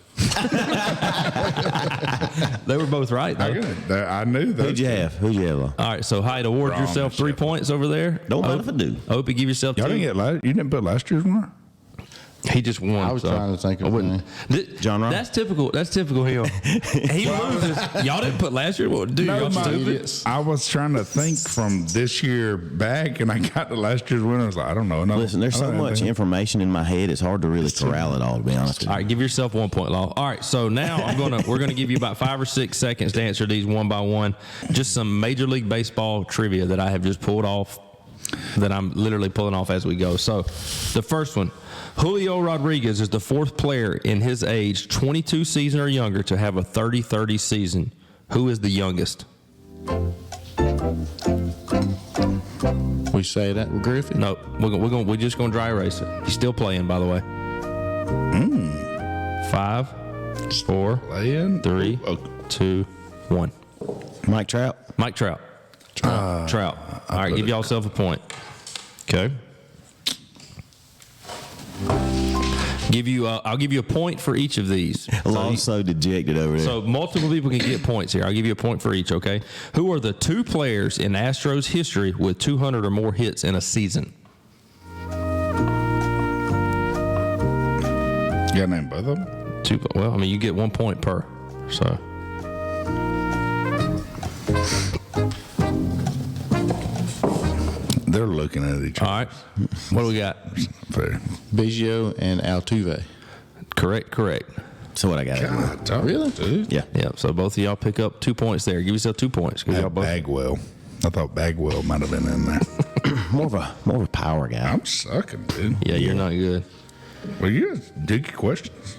They were both right, though. I knew that. Who'd you have, Law? All right, so Hyde, award Wrong, yourself 3 Sheffield. points over there. Don't mind if I do. Opie, give yourself Y'all 2. didn't get you didn't put last year's winner? He just won. I was trying to think of I wouldn't. John Rahm? That's typical him. He loses. Y'all didn't put last year. What, dude, y'all stupid. idiots. I was trying to think from this year back, and I got to last year's winner. I was like, I don't know. No, Listen, there's I so don't much think- information in my head, it's hard to really corral it all, to be honest with All you. right, give yourself 1 point, Law. All right, so now we're gonna give you about 5 or 6 seconds to answer these one by one. Just some Major League Baseball trivia that I have just pulled off that I'm literally pulling off as we go. So, the first one, Julio Rodriguez is the 4th player in his age, 22 season or younger, to have a 30-30 season. Who is the youngest? We say that with Griffey? No, we're just gonna dry erase it. He's still playing, by the way. 5, 4, Playing? 3, 2, 1. Mike Trout. Mike Trout. Trout. All right, give yourself a point. Okay. I'll give you a point for each of these. Law's so dejected over there. So multiple people can get points here. I'll give you a point for each, okay? Who are the 2 players in Astros history with 200 or more hits in a season? You got to name both of them? Well, I mean, you get 1 point per. So. They're looking at each other. All right. What do we got? Fair. Biggio and Altuve. Correct. So what I got? God, dog, Really? dude. Yeah. Yeah, so both of y'all pick up 2 points there. Give yourself 2 points. 'Cause y'all both. Bagwell. I thought Bagwell might have been in there. More of a power guy. I'm sucking, dude. Yeah, you're not good. Well, you guys dig your questions.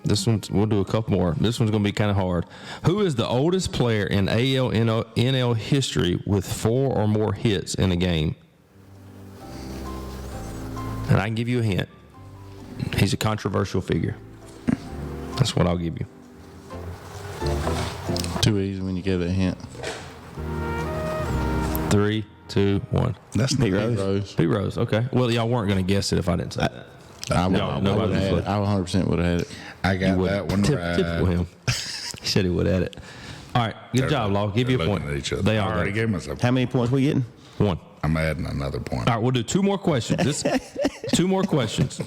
This one's, we'll do a couple more. This one's going to be kind of hard. Who is the oldest player in AL/NL history with 4 or more hits in a game? And I can give you a hint. He's a controversial figure. That's what I'll give you. Too easy when you give it a hint. 3, 2, 1. That's Pete not Rose. Pete Rose. Okay. Well, y'all weren't going to guess it if I didn't say that. I would nobody have had would. it. I 100% would have had it. I got that one right. Typical him. He said he would add it. All right. Good job, Law. Give you a They're point. looking at each other. They I are. already gave myself. How many points we getting? 1. I'm adding another point. All right. We'll do 2 more questions. 2 more questions.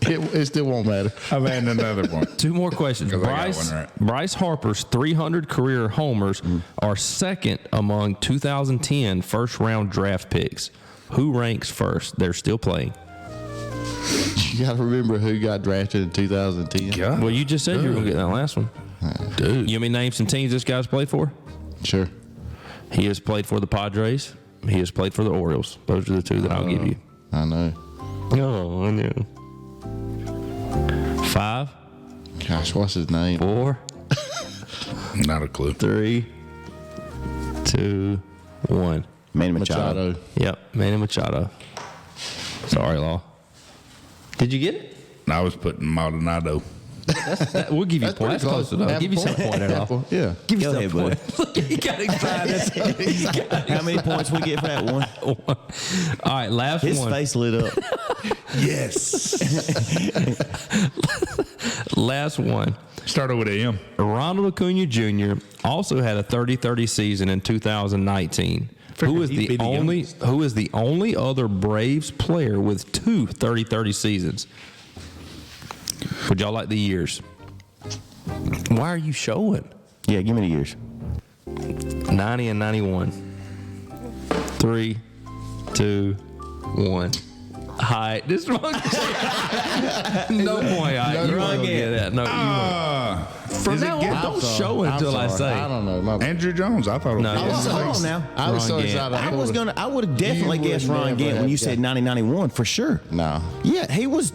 It still won't matter. I'm adding another point. 2 more questions. 'Cause I got one right. Bryce Harper's 300 career homers are second among 2010 first-round draft picks. Who ranks first? They're still playing. You got to remember who got drafted in 2010. God. Well, you just said you were going to get that last one. Dude. You want me to name some teams this guy's played for? Sure. He has played for the Padres. He has played for the Orioles. Those are the 2 that I'll give you. I know. Oh, I know. 5, Gosh, what's his name? 4, Not a clue. 3, 2, 1. Manny Machado. Yep, Manny Machado. Sorry, Law. Did you get it? I was putting Maldonado. We'll give you a That's point. pretty That's close close. enough. Half Give a yourself a point there, Law. Yeah. Give Go yourself a ahead, point. Look, he got excited. How many points we get for that one? All right, last His one. face lit up. Yes. Last one. Started with M. Ronald Acuna Jr. also had a 30-30 season in 2019. Who is he'd be the the only youngest. who is the only other Braves player with 2 30-30 seasons? Would y'all like the years? Why are you showing? Yeah, give me the years. 90 and 91. 3, 2, 1. Hi. This is wrong. No point. You won't get that. No, you won't. From Is it now Gant? on, don't show it until I say. I don't know. My Andrew Jones. I thought it was No, Gant. it's- Hold on now. I was so Ron Gant. excited. I would have definitely You guessed would Ron never Gant when have you said guessed. 90-91 for sure. No. Yeah, he was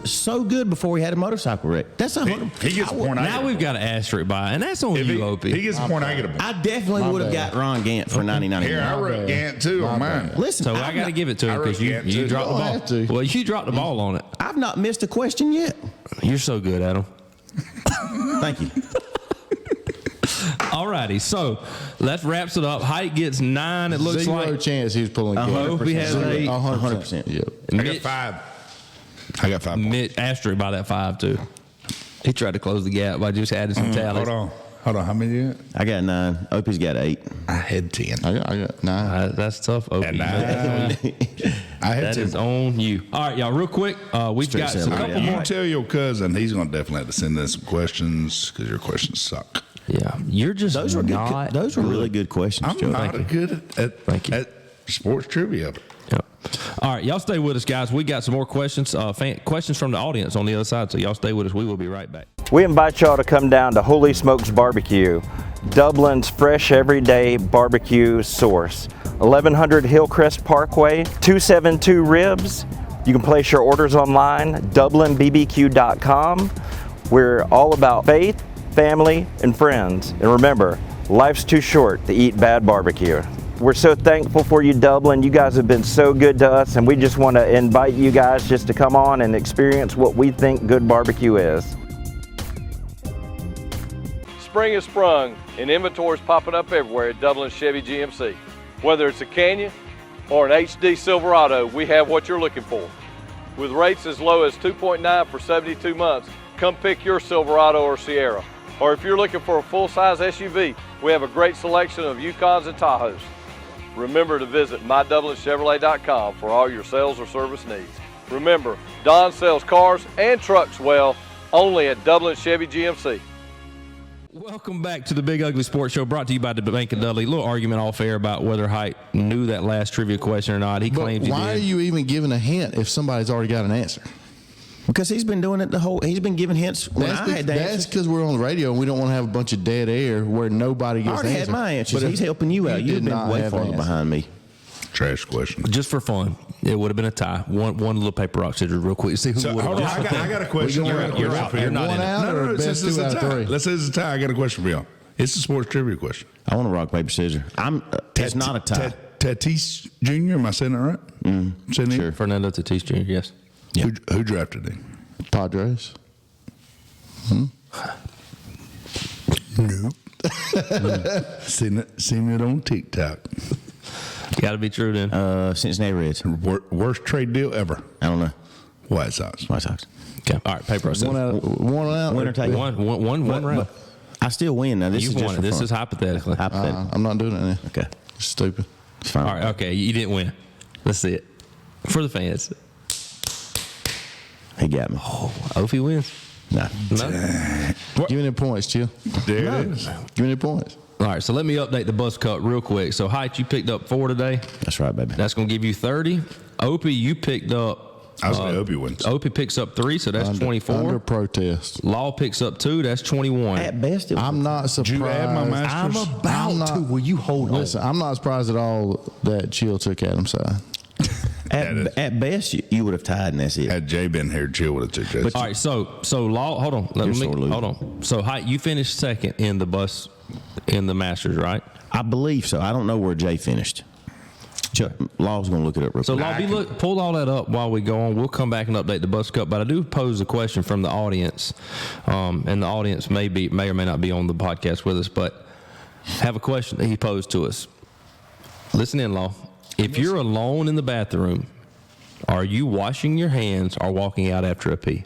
so good before he had a motorcycle wreck. That's 100. He gets a point. Now we've got an asterisk by, and that's on If you, Opie. he gets a point, I get a point. I definitely My would have bad. got Ron Gant for 90-91. Here, I wrote Gant too on mine. Listen, So I got to give it to him I because wrote you Gant, too. dropped the Don't ball. have to. Well, you dropped the ball on it. I've not missed a question yet. You're so good, Adam. Thank you. All righty, so that wraps it up. Height gets 9. It looks Zero like chance he was pulling. Opie has 8. 100%. Yep. I got 5. I got 5 points. Asterisk by that 5 too. He tried to close the gap by just adding some tallies. Hold on. How many you got? I got 9. Opie's got 8. I had 10. I got 9. That's tough, Opie. And That I had 10. is on you. All right, y'all. Real quick, we've Straight got a celebrity. couple You more. tell your cousin he's going to definitely have to send in some questions because your questions suck. Yeah, you're just Those were not. good. Those were really good questions, I'm Joe. not good Thank you. at sports trivia. Yep. All right, y'all stay with us, guys. We got some more questions, questions from the audience on the other side. So y'all stay with us. We will be right back. We invite y'all to come down to Holy Smokes Barbecue, Dublin's fresh everyday barbecue source. 1100 Hillcrest Parkway, 272 Ribs. You can place your orders online, DublinBBQ.com. We're all about faith, family, and friends. And remember, life's too short to eat bad barbecue. We're so thankful for you, Dublin. You guys have been so good to us, and we just want to invite you guys just to come on and experience what we think good barbecue is. Spring has sprung and inventory's popping up everywhere at Dublin Chevy GMC. Whether it's a Canyon or an HD Silverado, we have what you're looking for. With rates as low as 2.9 for 72 months, come pick your Silverado or Sierra. Or if you're looking for a full-size SUV, we have a great selection of Yukons and Tahoes. Remember to visit MyDublinChevrolet.com for all your sales or service needs. Remember, Don sells cars and trucks well, only at Dublin Chevy GMC. Welcome back to the Big Ugly Sports Show, brought to you by the Bank of Dudley. A little argument off air about whether Height knew that last trivia question or not. He claims he did. Why are you even giving a hint if somebody's already got an answer? Because he's been doing it he's been giving hints when I had the That's answers. because we're on the radio and we don't want to have a bunch of dead air where nobody I gets already the had answer. my answers. But He's helping you out. You've been way farther behind me. Trash question. Just for fun, it would have been a tie. One little paper rock scissors real quick. See who So, would hold on, have. I got a question. You're out. You're not in it. Out or best Let's 2 out of 3? Let's say it's a tie. I got a question for y'all. It's a sports trivia question. I want to rock, paper, scissors. It's not a tie. Tatis Jr., am I saying that right? Saying it? Sure. Fernando Tatis Jr., yes. Yeah. Who drafted him? Padres. Nope. Seen it on TikTok. Got to be true then. Cincinnati Reds. Worst trade deal ever. I don't know. White Sox. White Sox. Okay. All right, paper rock scissors. One out. Winner take One round. I still win. Now, this You've is just won it. for This fun. is hypothetically. Hypothetical. I'm not doing it then. Okay. Stupid. It's fine. All right, okay, you didn't win. Let's see it. For the fans. He got me. Opie wins. No. No? Give me the points, Chill. There it is. Give me the points. All right, so let me update the bus cut real quick. So, Height, you picked up 4 today. That's right, baby. That's going to give you 30. Opie, you picked up. I was going to Opie wins. Opie picks up 3, so that's 24. Under protest. Law picks up 2, that's 21. At best, it was I'm not surprised. Did you add my masters? I'm not- Will you hold on? Listen, I'm not surprised at all that Chill took Adam's side. At best, you would have tied, and that's it. Had Jay been here, Jill would have took that. All right, so Law, hold on. Let You're me sore loser. hold on. So, Height, you finished second in the bus in the Masters, right? I believe so. I don't know where Jay finished. Law's going to look it up real So, quick. Law, pull all that up while we go on. We'll come back and update the bus cut. But I do pose a question from the audience, and the audience may or may not be on the podcast with us, but have a question that he posed to us. Listen in, Law. If you're alone in the bathroom, are you washing your hands or walking out after a pee?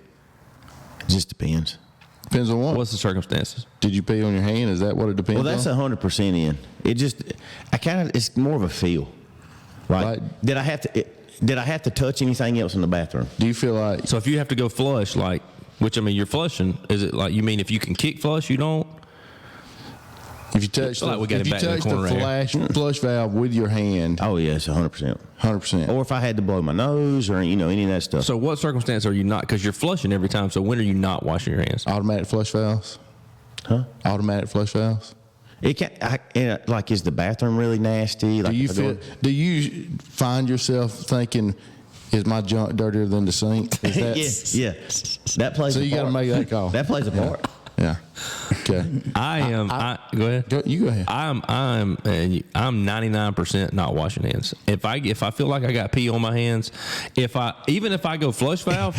It just depends. Depends on what. What's the circumstances? Did you pee on your hand? Is that what it depends Well, that's on? 100% in. It's more of a feel. Right? Did I have to touch anything else in the bathroom? Do you feel like So if you have to go flush, you're flushing, is it like, you mean if you can kick flush, you don't? if you touch Like we got if it you back in the touch the corner right flush valve with your hand, Oh, yes, 100%. 100%. Or if I had to blow my nose or, any of that stuff. So what circumstance are you not? Because you're flushing every time. So when are you not washing your hands? Automatic flush valves. Huh? Automatic flush valves. It can't, is the bathroom really nasty? Like Do you find yourself thinking, is my junk dirtier than the sink? Is that, yeah. That plays So a you part. got to make that call. That plays a part. Yeah. Okay. Go ahead. You go ahead. I'm 99% not washing hands. If I feel like I got pee on my hands, even if I go flush valve,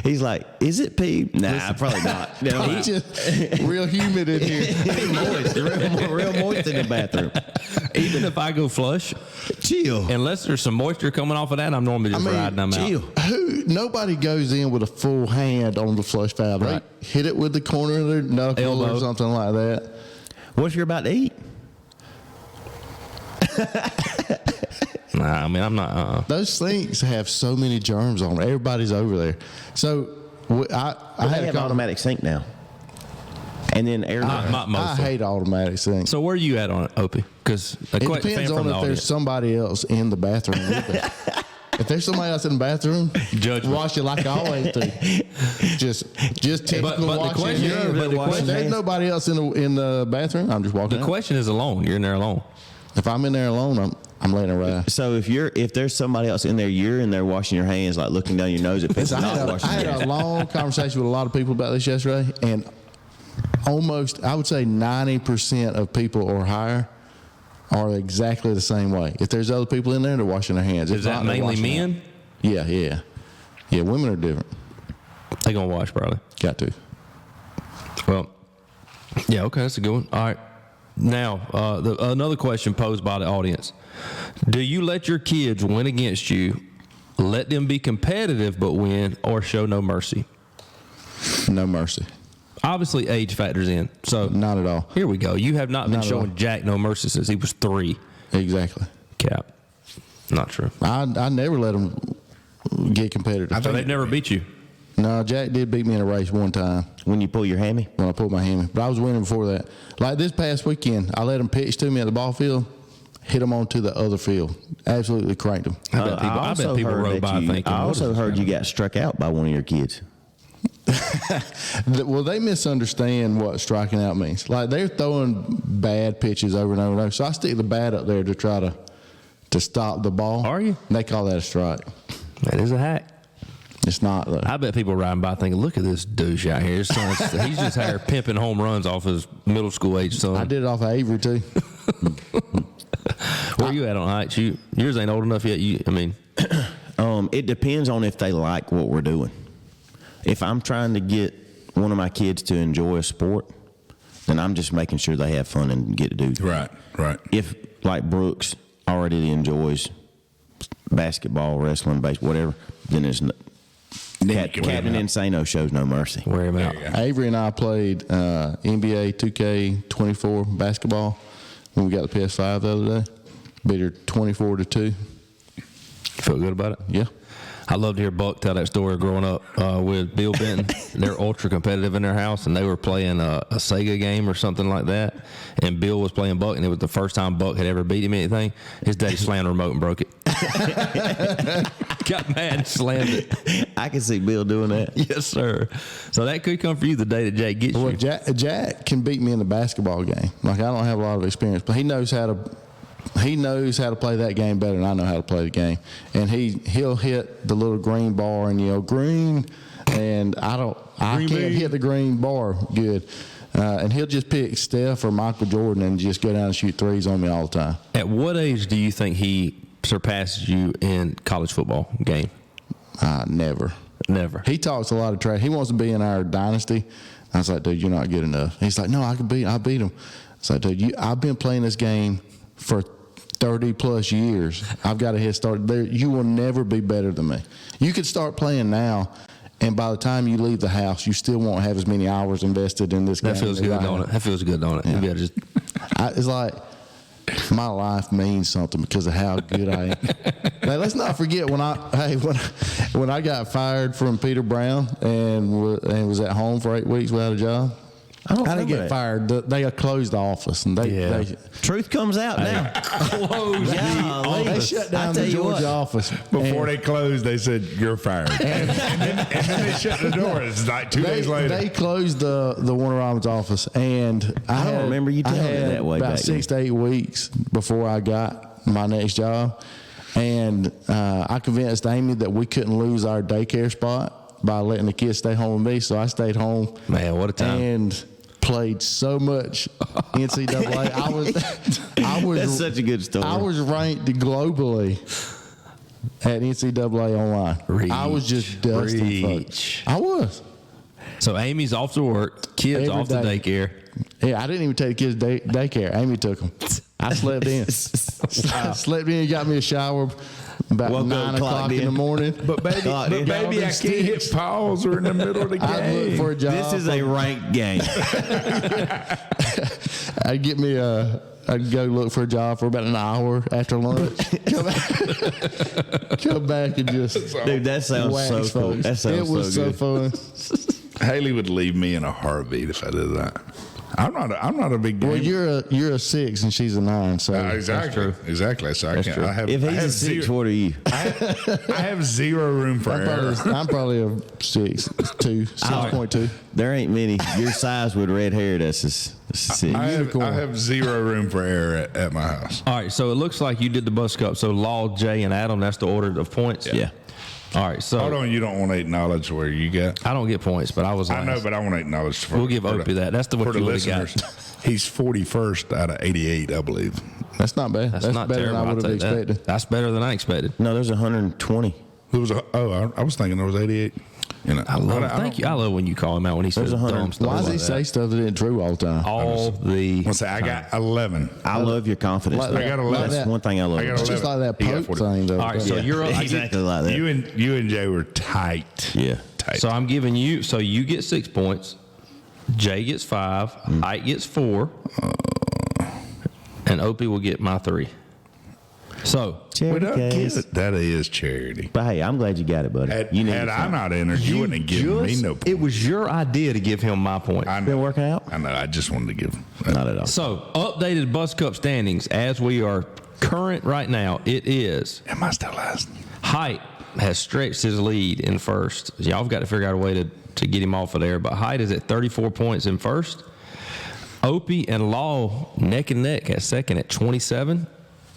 He's like, is it pee? Nah, probably not. It's just real humid in here. Moist, real moist in the bathroom. even if I go flush, Chill. unless there's some moisture coming off of that, I'm normally just riding them Chill. out. Nobody goes in with a full hand on the flush valve. Right. They hit it with the corner of their knuckle Elbow. or something like that. What if you're about to eat? Nah, I mean, I'm not. Those sinks have so many germs on them. Everybody's over there. So I They have automatic sink now. And then air. I hate automatic sinks. So where are you at on it, Opie? Because It depends on if there's somebody else in the bathroom with them. If there's somebody else in the bathroom, Judgment. wash it like I always do. Just typical but the washing. question- your hands. but the question- There's nobody else in the bathroom. I'm just walking. The out. question is alone. You're in there alone. If I'm in there alone, I'm letting it ride. So if there's somebody else in there, you're in there washing your hands, like looking down your nose at people I not had, washing I had their a hands. long conversation with a lot of people about this yesterday, and almost, I would say 90% of people or higher are exactly the same way. If there's other people in there, they're washing their hands. If Is that not, they're mainly washing men? out. Yeah, women are different. They gonna wash probably. Got to. Well, yeah, okay, that's a good one. All right. Now, another question posed by the audience. Do you let your kids win against you, let them be competitive but win, or show no mercy? No mercy. Obviously, age factors in. So Not at all. here we go. You have not been Not at showing all. Jack no mercy since he was 3. Exactly. Cap. Not true. I never let them get competitive. So they've never beat you. No, Jack did beat me in a race one time When you pull your hammy? when I pulled my hammy, but I was winning before that. Like this past weekend, I let him pitch to me at the ball field, hit him onto the other field. Absolutely cranked him. I bet people heard rode that by thinking. I what also is this heard guy you got struck out by one of your kids. Well, they misunderstand what striking out means. Like they're throwing bad pitches over and over and over. So I stick the bat up there to try to stop the ball. Are you? They call that a strike. That is a hack. It's not though. I bet people riding by thinking, look at this douche out here. His son's, he's just out here pimping home runs off his middle school age son. I did it off of Avery too. Where you at on heights? Yours ain't old enough yet. It depends on if they like what we're doing. If I'm trying to get one of my kids to enjoy a sport, then I'm just making sure they have fun and get to do. Right. If, like Brooks already enjoys basketball, wrestling, baseball, whatever, then it's Captain Insano shows no mercy. Wear him out. Avery and I played NBA 2K24 basketball when we got the PS5 the other day. Beat her 24-2. Feel good about it? Yeah. I love to hear Buck tell that story growing up with Bill Benton. They're ultra competitive in their house, and they were playing a Sega game or something like that. And Bill was playing Buck, and it was the first time Buck had ever beat him at anything. His daddy slammed the remote and broke it. Got mad and slammed it. I can see Bill doing that. Yes, sir. So that could come for you the day that Jack gets Well, you. Jack can beat me in the basketball game. Like I don't have a lot of experience, but he knows how to play that game better than I know how to play the game. And he'll hit the little green bar and yell green, and I can't hit the green bar good. And he'll just pick Steph or Michael Jordan and just go down and shoot threes on me all the time. At what age do you think he surpasses you in college football game? Never. Never. He talks a lot of trash. He wants to be in our dynasty. I was like, dude, you're not good enough. He's like, no, I beat him. I was like, dude, I've been playing this game for 30 plus years. I've got a head start there. You will never be better than me. You could start playing now, and by the time you leave the house, you still won't have as many hours invested in this game. That feels good, don't it? That feels good, don't it? Yeah. You gotta just. It's like my life means something because of how good I am. Now, let's not forget when I got fired from Peter Brown and was at home for 8 weeks without a job. I didn't get fired. They closed the office, and they Truth comes out now. they shut down the Georgia office. Before they closed, they said, you're fired. and then they shut the door. It's like 2 days later. They closed the Warner Robins office, and I don't remember you telling me that way about back 6 to 8 weeks before I got my next job. And I convinced Amy that we couldn't lose our daycare spot by letting the kids stay home with me. So I stayed home. Man, what a time. And played so much NCAA. I was That's such a good story. I was ranked globally at NCAA online. I was just dusting folks. I was. So Amy's off to work, kids Every off to day. daycare. Yeah, I didn't even take the kids to daycare. Amy took them. I slept in. Slept in, got me a shower about 9 o'clock in the morning. But baby, I can't hit pause or in the middle of the game. I'd look for a job. This is a ranked game. I'd go look for a job for about an hour after lunch. Come back and just Dude, that sounds wax so cool. folks. That sounds It was so so good. fun. Haley would leave me in a heartbeat if I did that. I'm not a big gamer. Well, you're a 6 and she's a 9, so Exactly. So I have. If I he's have a 6, what are you? I have zero room for error. I'm probably a 6.2. There ain't many your size with red hair. That's a 6. I have zero room for error at my house. All right, so it looks like you did the Bus Cup. So Law, Jay, and Adam, that's the order of points? Yeah. All right, so. Hold on, you don't want to acknowledge where you got? I don't get points, but I was I know, last. but I want to acknowledge. We'll give Opie that. That's what you would have got. He's 41st out of 88, I believe. That's not bad. That's not better terrible. than I would have expected. That's better than I expected. No, there's 120. I was thinking there was 88. You know, I love when you call him out when he says dumb stuff. Why does he say stuff that isn't true all the time? I got 11. I love your confidence. I got 11. That's one thing I love. It's just like that Pope thing, though. All right, so you're up. Exactly like that. You and Jay were tight. Yeah. Tight. So I'm giving you. So you get 6 points. Jay gets 5. Ike gets 4. And Opie will get my 3. So That is charity. But hey, I'm glad you got it, buddy. Had I not entered, you wouldn't have given me no points. It was your idea to give him my points. Been working out? I know. I just wanted to give him. Not at all. So updated Bus Cup standings as we are current right now. It is. Am I still last? Height has stretched his lead in first. Y'all have got to figure out a way to get him off of there. But Height is at 34 points in first. Opie and Law neck and neck at second at 27.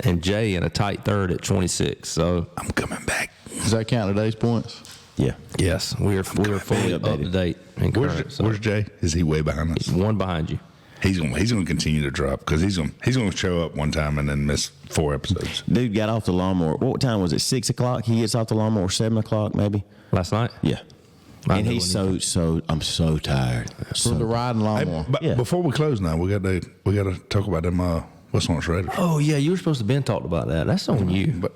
And Jay in a tight third at 26. So I'm coming back. Does that count today's points? Yeah. Yes, we are fully up to date. And current, Where's Jay? Is he way behind us? One behind you. He's gonna continue to drop because he's gonna show up one time and then miss 4 episodes. Dude got off the lawnmower. What time was it? 6 o'clock. He gets off the lawnmower 7 o'clock maybe. Last night. Yeah. And he's so I'm so tired. For the riding lawnmower. But before we close now, we got to talk about them. West Lawrence Raiders. Oh yeah, you were supposed to been talked about that. That's on you. But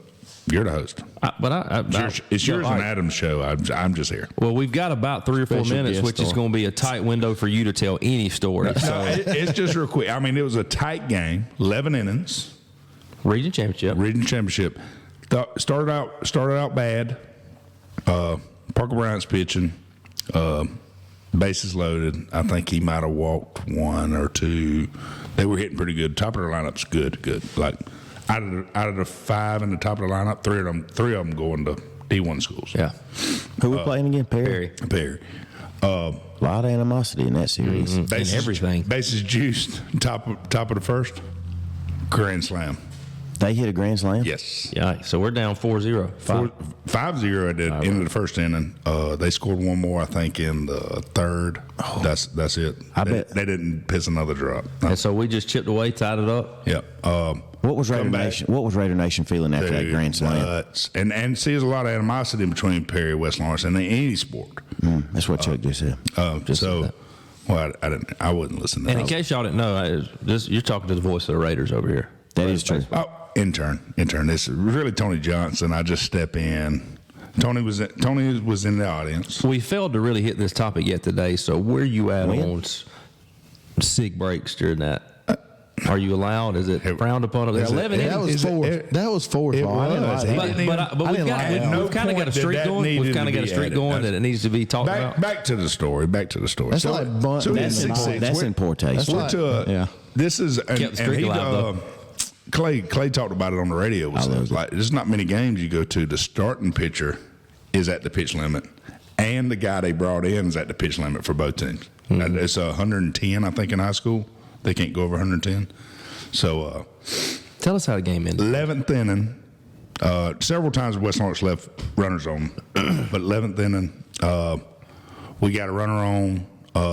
you're the host. It's yours and Adam's show. I'm just here. Well, we've got about 3 or 4 minutes, which is going to be a tight window for you to tell any story. No, it's just real quick. I mean, it was a tight game, 11 innings. Region championship. Started out bad. Parker Bryant's pitching. Bases loaded. I think he might have walked 1 or 2. They were hitting pretty good. Top of the lineup's good. Like out of the 5 in the top of the lineup, 3 of them going to D1 schools. Yeah. Who we playing again? Perry. A lot of animosity in that series. And everything. Bases juiced. Top of the first. Grand slam. They hit a grand slam? Yes. Yeah. So we're down 4-0. 5-0 at the end of the first inning. They scored 1 more, I think, in the third. Oh. That's it. I bet they didn't piss another drop. No. And so we just chipped away, tied it up. Yep. What was Raider Nation? What was Raider Nation feeling after that grand slam? Nuts. And see, there's a lot of animosity between Perry and West Lawrence in any sport. That's what Chuck just said. I wouldn't listen to that. And in case y'all didn't know, you're talking to the voice of the Raiders over here. That is true. Intern. This is really Tony Johnson. I just step in. Tony was in the audience. We failed to really hit this topic yet today. So where you at on sig breaks during that? Are you allowed? Is it frowned upon? 11 innings. That was fourth. But we've kind of got a streak going. We've kind of got a streak going that it needs to be talked about. Back to the story. That's like bunt. That's in poor taste. This is Clay talked about it on the radio. Like, there's not many games you go to. The starting pitcher is at the pitch limit, and the guy they brought in is at the pitch limit for both teams. It's 110, I think, in high school. They can't go over 110. So, tell us how the game ended. 11th inning. Several times West Lawrence left runners on, but 11th inning, we got a runner on,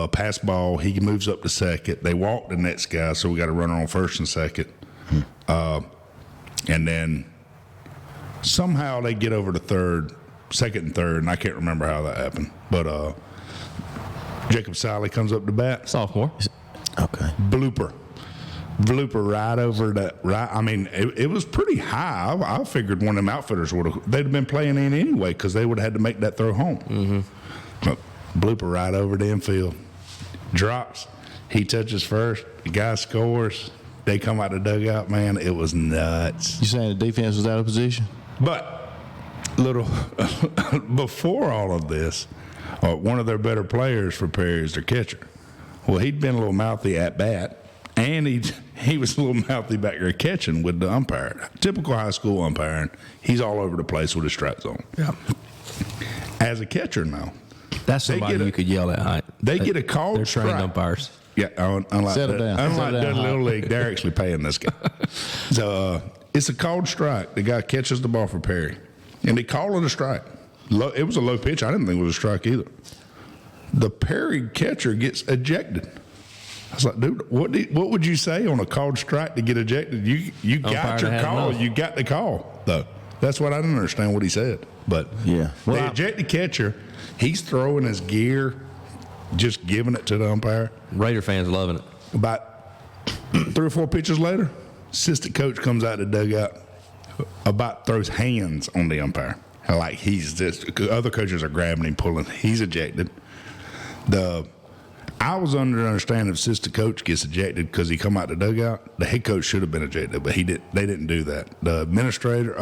pass ball. He moves up to second. They walk the next guy, so we got a runner on first and second. And then somehow they get over to second and third, and I can't remember how that happened. But Jacob Sally comes up to bat. Sophomore. Okay. Blooper right over that. Right. I mean, it was pretty high. I figured one of them outfitters they'd have been playing in anyway because they would have had to make that throw home. Mm-hmm. But blooper right over the infield. Drops. He touches first. The guy scores. They come out the dugout, man. It was nuts. You saying the defense was out of position? But before all of this, one of their better players for Perry is their catcher. Well, he'd been a little mouthy at bat, and he was a little mouthy back there catching with the umpire. Typical high school umpiring. He's all over the place with his strike zone. Yeah. As a catcher now, That's somebody you could yell at. They get a called They're trained strike. umpires. Yeah, unlike Settle down. unlike Settle down, Little League, they're actually paying this guy. So it's a called strike. The guy catches the ball for Perry, and they call it a strike. It was a low pitch. I didn't think it was a strike either. The Perry catcher gets ejected. I was like, dude, what would you say on a called strike to get ejected? You got your call. You got the call, though. That's what I didn't understand what he said. But Yeah. Well, the ejected catcher, he's throwing his gear, just giving it to the umpire. Raider fans loving it. About 3 or 4 pitches later, assistant coach comes out of the dugout, throws hands on the umpire. Like he's just, other coaches are grabbing him, pulling. He's ejected. I was under the understanding if assistant coach gets ejected because he come out the dugout, the head coach should have been ejected, but they didn't do that. The administrator,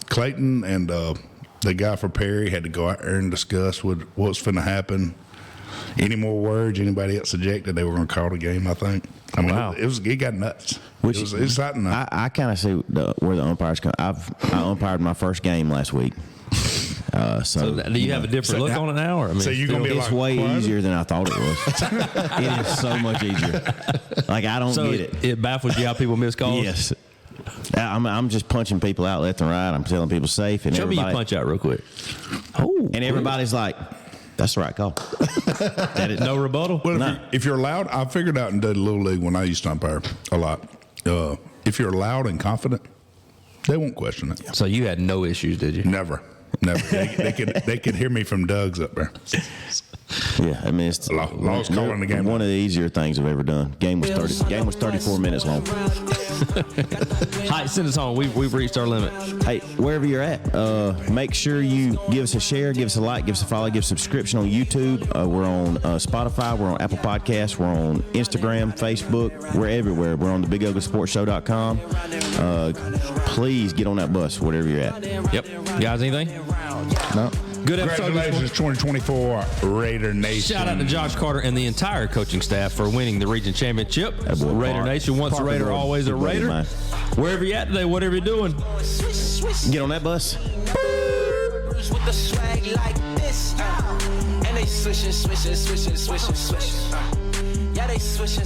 Clayton, and the guy for Perry had to go out there and discuss what's going to happen. Any more words, anybody else ejected, they were going to call the game, I think. I mean, Wow. it got nuts. Which it was hot enough. I kind of see where the umpires come. I umpired my first game last week. So do you have a different look on it now? Or, I mean, So you're gonna be It's like, way what? easier than I thought it was. It is so much easier. Like, I don't so get it. it baffles you how people miss calls? Yes. I'm just punching people out left and right. I'm telling people safe. And Show me your everybody, punch out real quick. Oh, and everybody's like, that's the right call. That is, no rebuttal? Well, if you're loud, I figured out in the Little League when I used to umpire a lot. If you're loud and confident, they won't question it. So you had no issues, did you? Never. They could hear me from Doug's up there. yeah, I mean, it's Law's calling the game. One of the easier things I've ever done. Game was 34 minutes long. All right, send us home. We've reached our limit. Hey, wherever you're at, make sure you give us a share, give us a like, give us a follow, give us a subscription on YouTube. We're on Spotify. We're on Apple Podcasts. We're on Instagram, Facebook. We're everywhere. We're on thebiguglysportshow.com. Please get on that bus, whatever you're at. Yep. Guys, anything? No. Good episode. Congratulations, 2024 Raider Nation. Shout out to Josh Carter and the entire coaching staff for winning the region championship. That boy Raider Park- Nation, once a Parker Raider, Gordon, always a good buddy of Raider. mine. Wherever you at today, whatever you're doing. Get on that bus. With the swag like this, and they swishing. Yeah, they swishing.